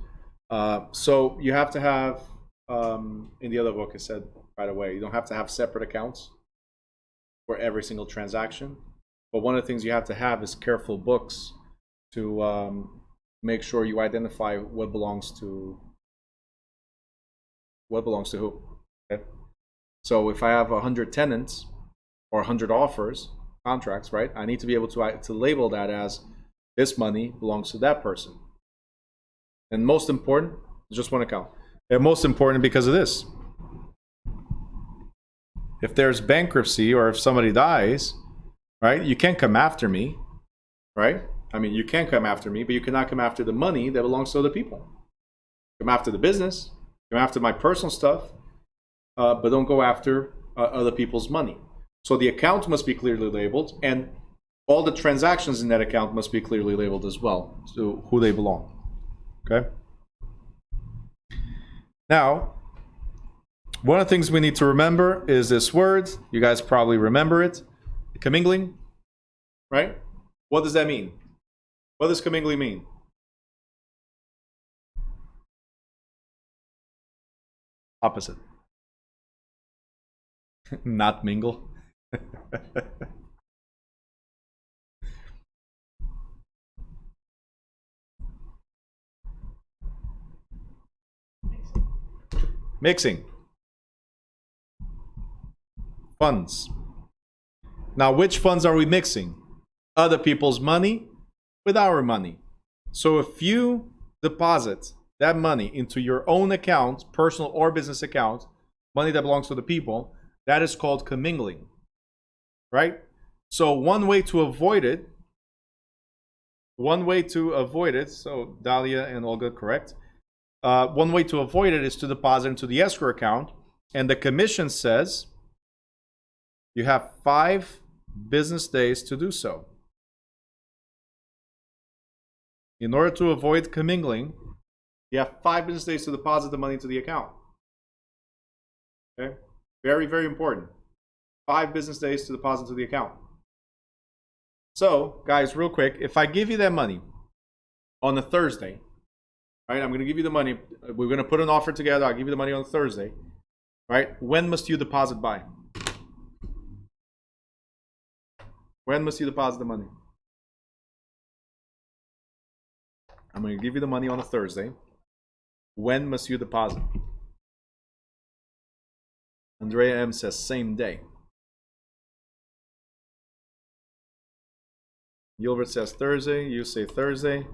So you have to have, in the other book it said right away, you don't have to have separate accounts for every single transaction. But one of the things you have to have is careful books to make sure you identify what belongs to who. Okay? So if I have 100 tenants or 100 offers, contracts, right? I need to be able to label that as this money belongs to that person. And most important, just one account. And most important because of this. If there's bankruptcy or if somebody dies, right? You can't come after me, right? I mean, you can come after me, but you cannot come after the money that belongs to other people. Come after the business, come after my personal stuff, but don't go after other people's money. So the account must be clearly labeled, and all the transactions in that account must be clearly labeled as well, to who they belong. Okay? Now, one of the things we need to remember is this word. You guys probably remember it. Commingling, right? What does that mean? What does commingling mean? Opposite. Not mingle. Mixing. Funds. Now, which funds are we mixing? Other people's money with our money. So if you deposit that money into your own account, personal or business account, money that belongs to the people, that is called commingling, right? So one way to avoid it, so Dahlia and Olga, correct? One way to avoid it is to deposit into the escrow account, and the commission says you have 5 business days to do so. In order to avoid commingling, you have 5 business days to deposit the money into the account. Okay? Very, very important. 5 business days to deposit into the account. So, guys, real quick, if I give you that money on a Thursday, right? I'm going to give you the money. We're going to put an offer together. I'll give you the money on Thursday, right? When must you deposit by? When must you deposit the money? I'm going to give you the money on a Thursday. When must you deposit? Andrea M says same day. Gilbert says Thursday. You say Thursday.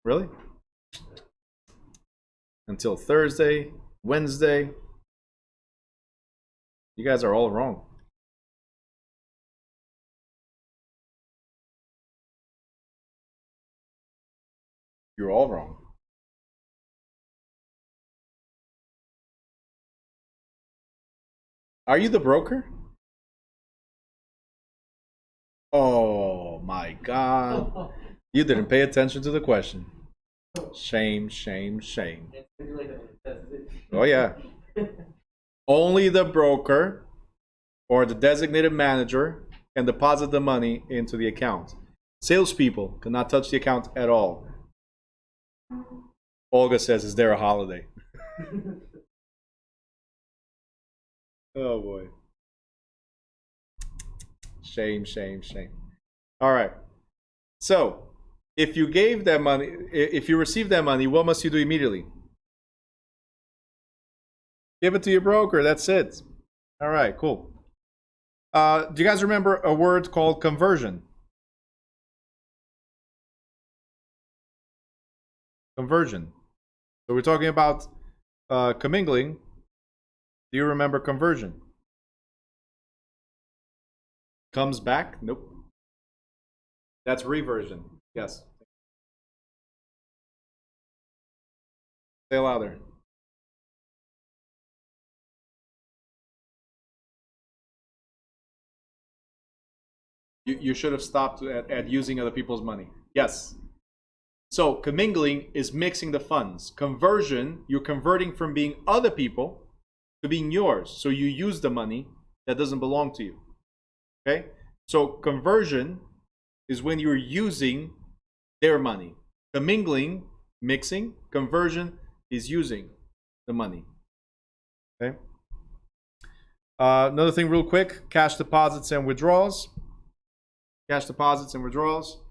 Really? Until Thursday, Wednesday. You guys are all wrong. You're all wrong. Are you the broker? Oh my God. You didn't pay attention to the question. Shame, shame, shame. Oh yeah. Only the broker or the designated manager can deposit the money into the account. Salespeople cannot touch the account at all. Olga says, is there a holiday? Oh boy. Shame, shame, shame. All right. So, if you gave that money, if you received that money, what must you do immediately? Give it to your broker. That's it. All right, cool. Do you guys remember a word called conversion? Conversion. So we're talking about commingling. Do you remember conversion? Comes back? Nope. That's reversion. Yes. Say louder. You should have stopped at using other people's money. Yes. So commingling is mixing the funds. Conversion, you're converting from being other people to being yours. So you use the money that doesn't belong to you. Okay? So conversion is when you're using their money. Commingling, mixing. Conversion is using the money. Okay? Another thing real quick, cash deposits and withdrawals. Cash deposits and withdrawals.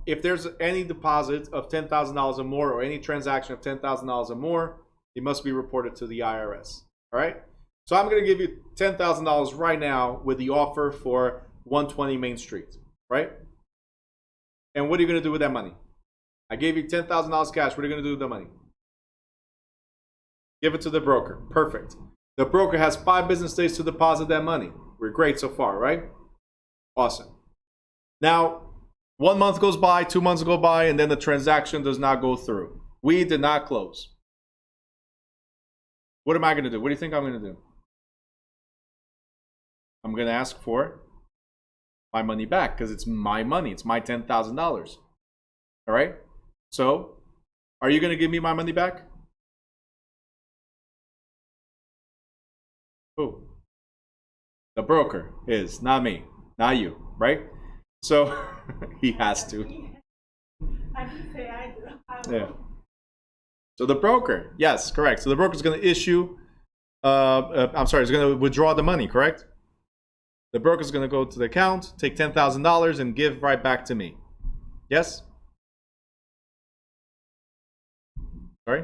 If there's any deposit of $10,000 or more or any transaction of $10,000 or more, it must be reported to the IRS. All right? So I'm going to give you $10,000 right now with the offer for 120 Main Street, right? And what are you going to do with that money? I gave you $10,000 cash. What are you going to do with the money? Give it to the broker. Perfect. The broker has 5 business days to deposit that money. We're great so far, right? Awesome. Now, 1 month goes by, 2 months go by, and then the transaction does not go through. We did not close. What am I going to do? What do you think I'm going to do? I'm going to ask for my money back because it's my money. It's my $10,000. All right? So, are you going to give me my money back? Who? The broker is, not me, not you, right? So, he has to. I didn't say I do. I will. Yeah. So the broker, yes, correct. So the broker is going to issue, is going to withdraw the money, correct? The broker is going to go to the account, take $10,000 and give right back to me. Yes? Sorry?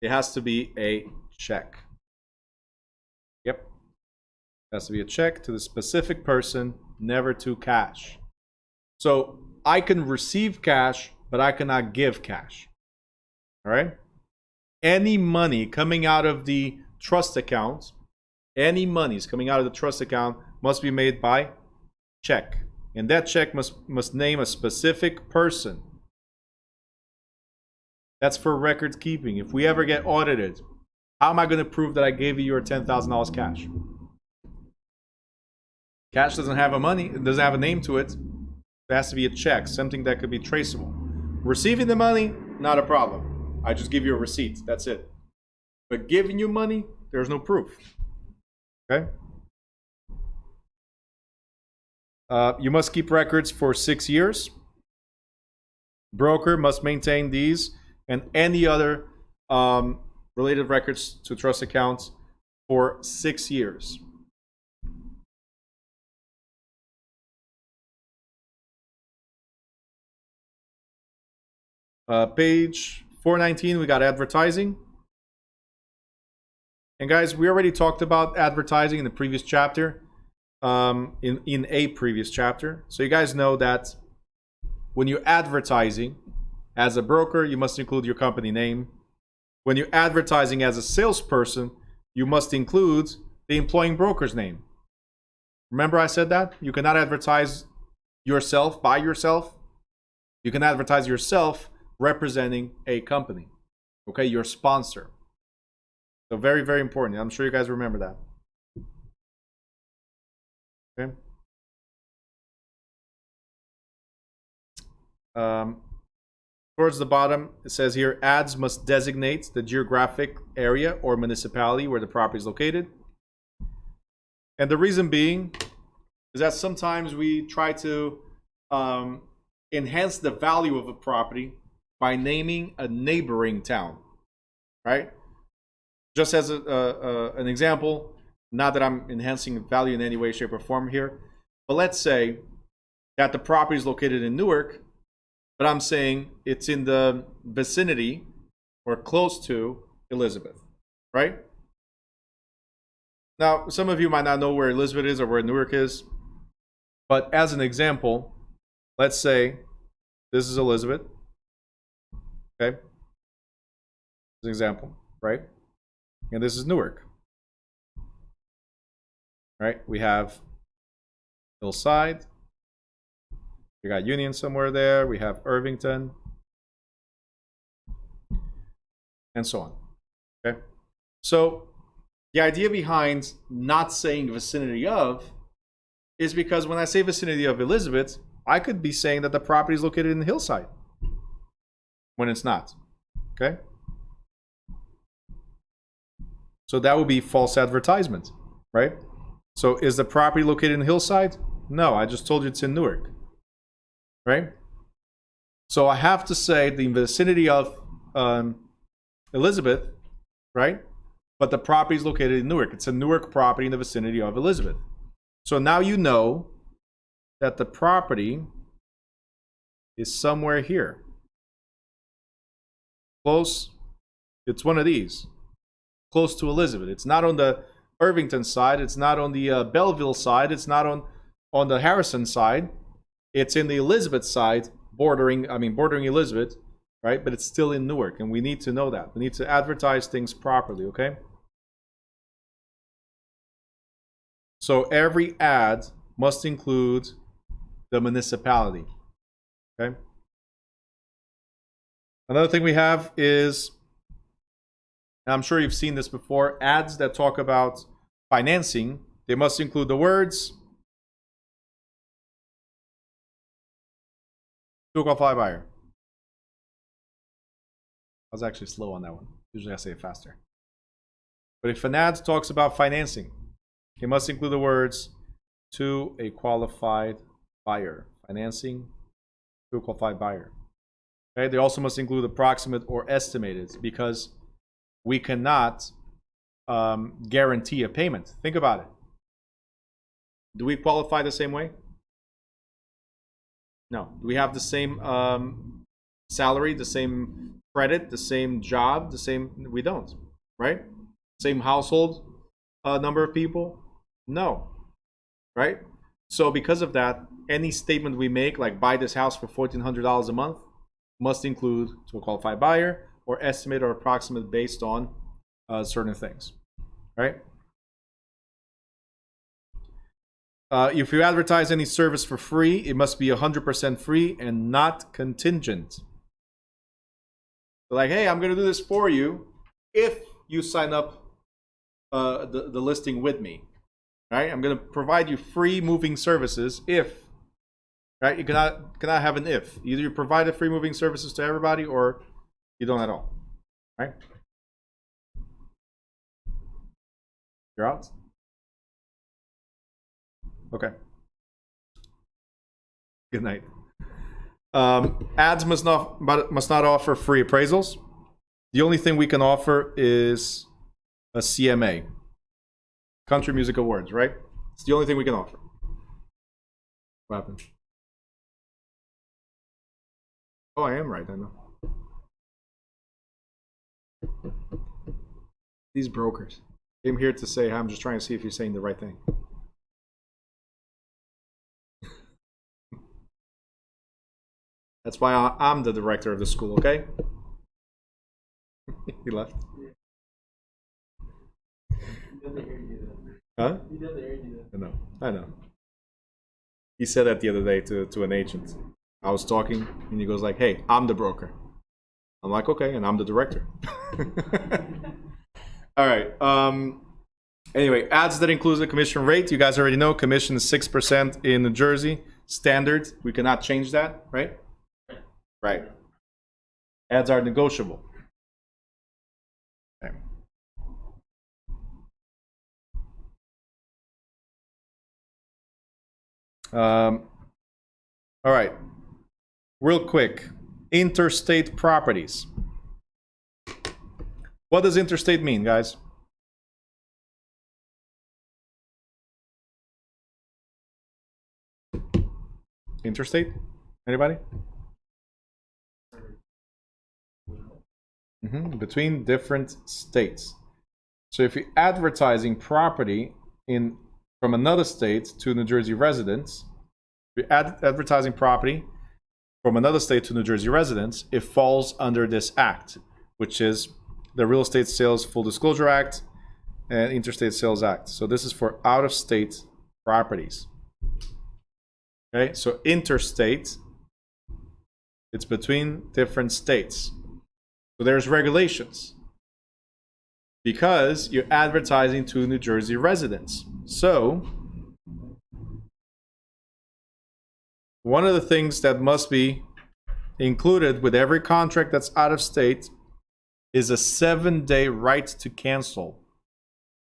It has to be a check. Yep. It has to be a check to the specific person, never to cash. So I can receive cash, but I cannot give cash. All right? Any money coming out of the trust account, any monies coming out of the trust account must be made by check. And that check must name a specific person. That's for record keeping. If we ever get audited, how am I going to prove that I gave you your $10,000 cash? Cash doesn't have a money, it doesn't have a name to it. There has to be a check, something that could be traceable. Receiving the money, not a problem. I just give you a receipt, that's it. But giving you money, there's no proof. Okay? You must keep records for 6 years. Broker must maintain these and any other related records to trust accounts for 6 years. Page 419, we got advertising. And guys, we already talked about advertising in the previous chapter, in a previous chapter. So you guys know that when you're advertising as a broker, you must include your company name. When you're advertising as a salesperson, you must include the employing broker's name. Remember I said that? You cannot advertise yourself by yourself. You can advertise yourself representing a company. Okay, your sponsor. So very, very important. I'm sure you guys remember that. Okay. Towards the bottom, it says here, ads must designate the geographic area or municipality where the property is located. And the reason being is that sometimes we try to enhance the value of a property by naming a neighboring town, right? Just as an example, not that I'm enhancing value in any way, shape, or form here, but let's say that the property is located in Newark, but I'm saying it's in the vicinity or close to Elizabeth, right? Now, some of you might not know where Elizabeth is or where Newark is, but as an example, let's say this is Elizabeth, okay? As an example, right? And this is Newark, right? We have Hillside, we got Union somewhere there, we have Irvington, and so on, okay? So the idea behind not saying vicinity of is because when I say vicinity of Elizabeth, I could be saying that the property is located in Hillside when it's not, okay? So that would be false advertisement, right? So is the property located in Hillside? No, I just told you it's in Newark, right? So I have to say the vicinity of Elizabeth, right? But the property is located in Newark. It's a Newark property in the vicinity of Elizabeth. So now you know that the property is somewhere here. Close, it's one of these. Close to Elizabeth. It's not on the Irvington side. It's not on the Belleville side. It's not on the Harrison side. It's in the Elizabeth side, bordering Elizabeth, right? But it's still in Newark, and we need to know that. We need to advertise things properly, okay? So every ad must include the municipality, okay? Another thing we have is, and I'm sure you've seen this before, ads that talk about financing, they must include the words to qualify buyer. I was actually slow on that one. Usually I say it faster. But if an ad talks about financing, it must include the words to a qualified buyer. Financing to a qualified buyer. Okay, they also must include approximate or estimated, because we cannot guarantee a payment. Think about it. Do we qualify the same way? No. Do we have the same salary, the same credit, the same job, the same? We don't, right? Same household number of people? No, right? So because of that, any statement we make, like buy this house for $1,400 a month, must include to a qualified buyer or estimate or approximate based on certain things, right? If you advertise any service for free, it must be 100% free and not contingent. So like, hey, I'm going to do this for you if you sign up the listing with me, right? I'm going to provide you free moving services if, right? You cannot have an if. Either you provide the free moving services to everybody or you don't at all, right? You're out? Okay. Good night. Ads must not offer free appraisals. The only thing we can offer is a CMA, Country Music Awards, right? It's the only thing we can offer. What happened? Oh, I am right, I know. These brokers came here to say, I'm just trying to see if you're saying the right thing. That's why I'm the director of the school, okay? He left. Huh? I know. He said that the other day to an agent. I was talking, and he goes like, hey, I'm the broker. I'm like, okay, and I'm the director. All right. Anyway, ads that includes a commission rate. You guys already know commission is 6% in New Jersey. Standard. We cannot change that, right? Right. Ads are negotiable. Okay. All right. Real quick. Interstate Properties. What does interstate mean, guys? Interstate? Anybody? Between different states. So if you're advertising property from another state to New Jersey residents, if you're advertising property from another state to New Jersey residents, it falls under this act, which is the Real Estate Sales Full Disclosure Act and Interstate Sales Act. So this is for out-of-state properties. Okay, so interstate, it's between different states. So there's regulations because you're advertising to New Jersey residents. So one of the things that must be included with every contract that's out of state is a 7-day right to cancel,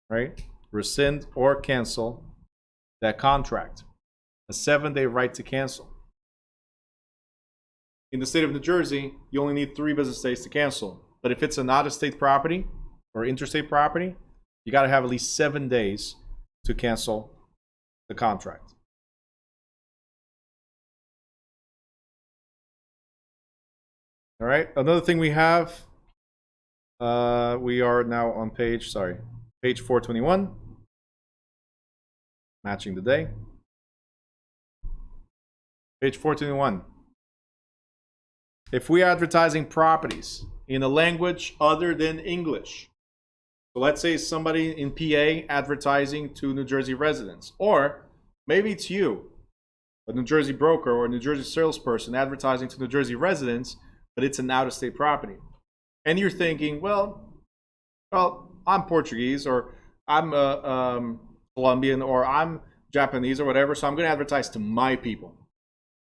right? Rescind or cancel that contract. A 7-day right to cancel. In the state of New Jersey, you only need 3 business days to cancel. But if it's an out-of-state property or interstate property, you got to have at least 7 days to cancel the contract. All right. Another thing we have, we are now on page 421, matching the day. Page 421. If we're advertising properties in a language other than English, so let's say somebody in PA advertising to New Jersey residents, or maybe it's you, a New Jersey broker or a New Jersey salesperson advertising to New Jersey residents, but it's an out-of-state property. And you're thinking, well, I'm Portuguese, or I'm Colombian, or I'm Japanese, or whatever, so I'm going to advertise to my people.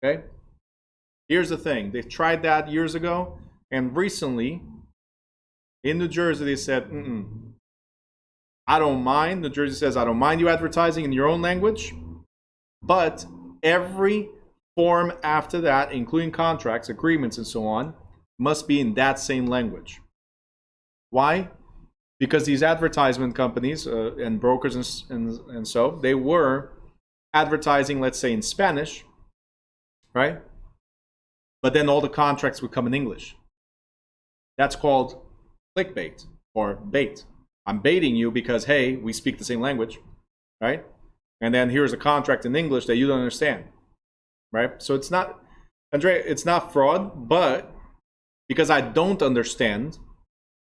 Okay? Here's the thing. They've tried that years ago, and recently, in New Jersey, they said, I don't mind. New Jersey says, I don't mind you advertising in your own language, but every form after that, including contracts, agreements, and so on, must be in that same language. Why? Because these advertisement companies and brokers and so, they were advertising, let's say, in Spanish, right? But then all the contracts would come in English. That's called clickbait or bait. I'm baiting you because, hey, we speak the same language, right? And then here's a contract in English that you don't understand, right? So it's not, Andrea, it's not fraud, but because I don't understand,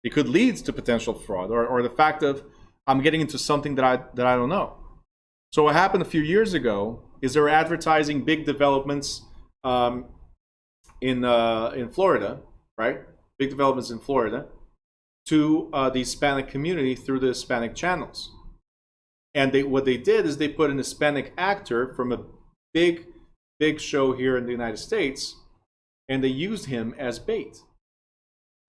it could lead to potential fraud or the fact of I'm getting into something that I don't know. So what happened a few years ago is they were advertising big developments in Florida, right? Big developments in Florida to the Hispanic community through the Hispanic channels. And what they did is they put an Hispanic actor from a big show here in the United States, and they used him as bait.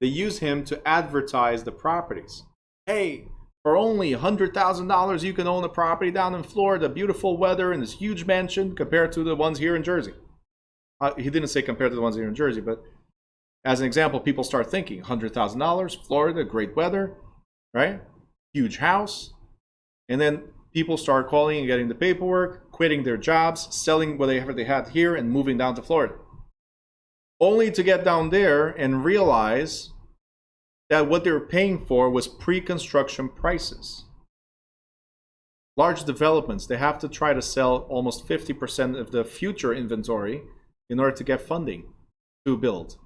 They used him to advertise the properties. Hey, for only $100,000, you can own a property down in Florida, beautiful weather, and this huge mansion compared to the ones here in Jersey. He didn't say compared to the ones here in Jersey, but as an example, people start thinking $100,000, Florida, great weather, right? Huge house. And then people start calling and getting the paperwork, quitting their jobs, selling whatever they had here and moving down to Florida. Only to get down there and realize that what they were paying for was pre-construction prices. Large developments, they have to try to sell almost 50% of the future inventory in order to get funding to build.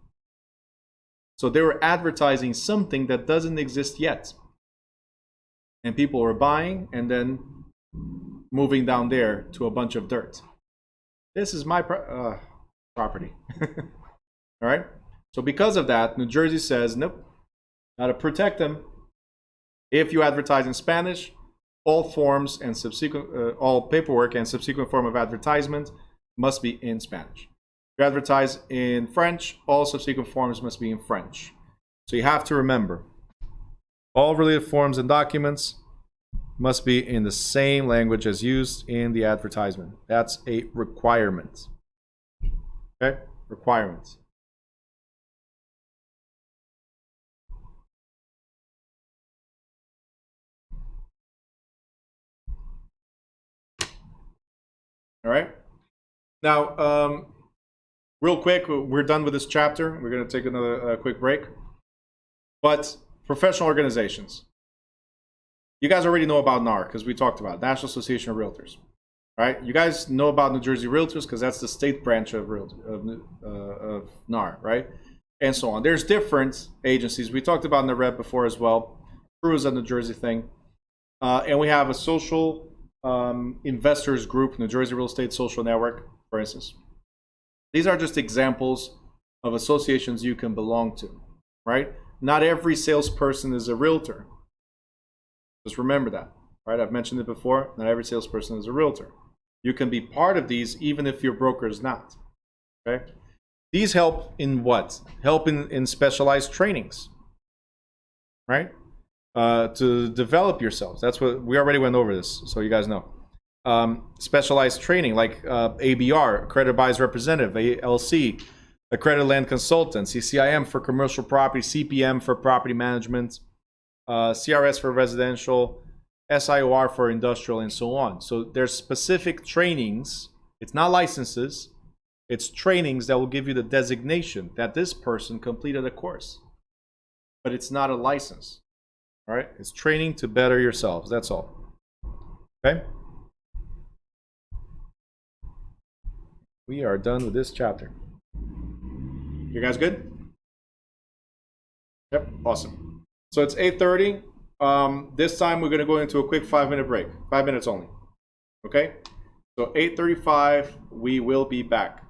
So they were advertising something that doesn't exist yet. And people were buying and then moving down there to a bunch of dirt. This is my property. All right? So because of that, New Jersey says, nope, got to protect them. If you advertise in Spanish, all forms and subsequent, all paperwork and subsequent form of advertisement must be in Spanish. If you advertise in French, all subsequent forms must be in French. So you have to remember, all related forms and documents must be in the same language as used in the advertisement. That's a requirement. Okay? Requirement. All right. Now, real quick, we're done with this chapter. We're going to take another quick break. But professional organizations. You guys already know about NAR because we talked about it, National Association of Realtors. Right? You guys know about New Jersey Realtors because that's the state branch of NAR, right? And so on. There's different agencies. We talked about NAREB before as well. True is a New Jersey thing. And we have a social investors group, New Jersey Real Estate Social Network, for instance. These are just examples of associations you can belong to, right? Not every salesperson is a realtor. Just remember that, right? I've mentioned it before. Not every salesperson is a realtor. You can be part of these even if your broker is not, okay? These help in what? Help in specialized trainings, right? To develop yourselves. That's what we already went over this, so you guys know. Specialized training like ABR, Accredited Buyer's Representative, ALC, Accredited Land Consultant, CCIM for commercial property, CPM for property management, CRS for residential, SIOR for industrial, and so on. So there's specific trainings. It's not licenses. It's trainings that will give you the designation that this person completed a course. But it's not a license. All right? It's training to better yourselves. That's all. Okay? We are done with this chapter. You guys good? Yep, awesome. So it's 8:30. This time we're going to go into a quick 5-minute break. 5 minutes only. Okay? So 8:35, we will be back.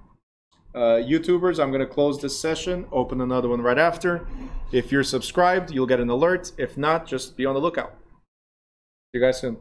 YouTubers, I'm going to close this session, open another one right after. If you're subscribed, you'll get an alert. If not, just be on the lookout. See you guys soon.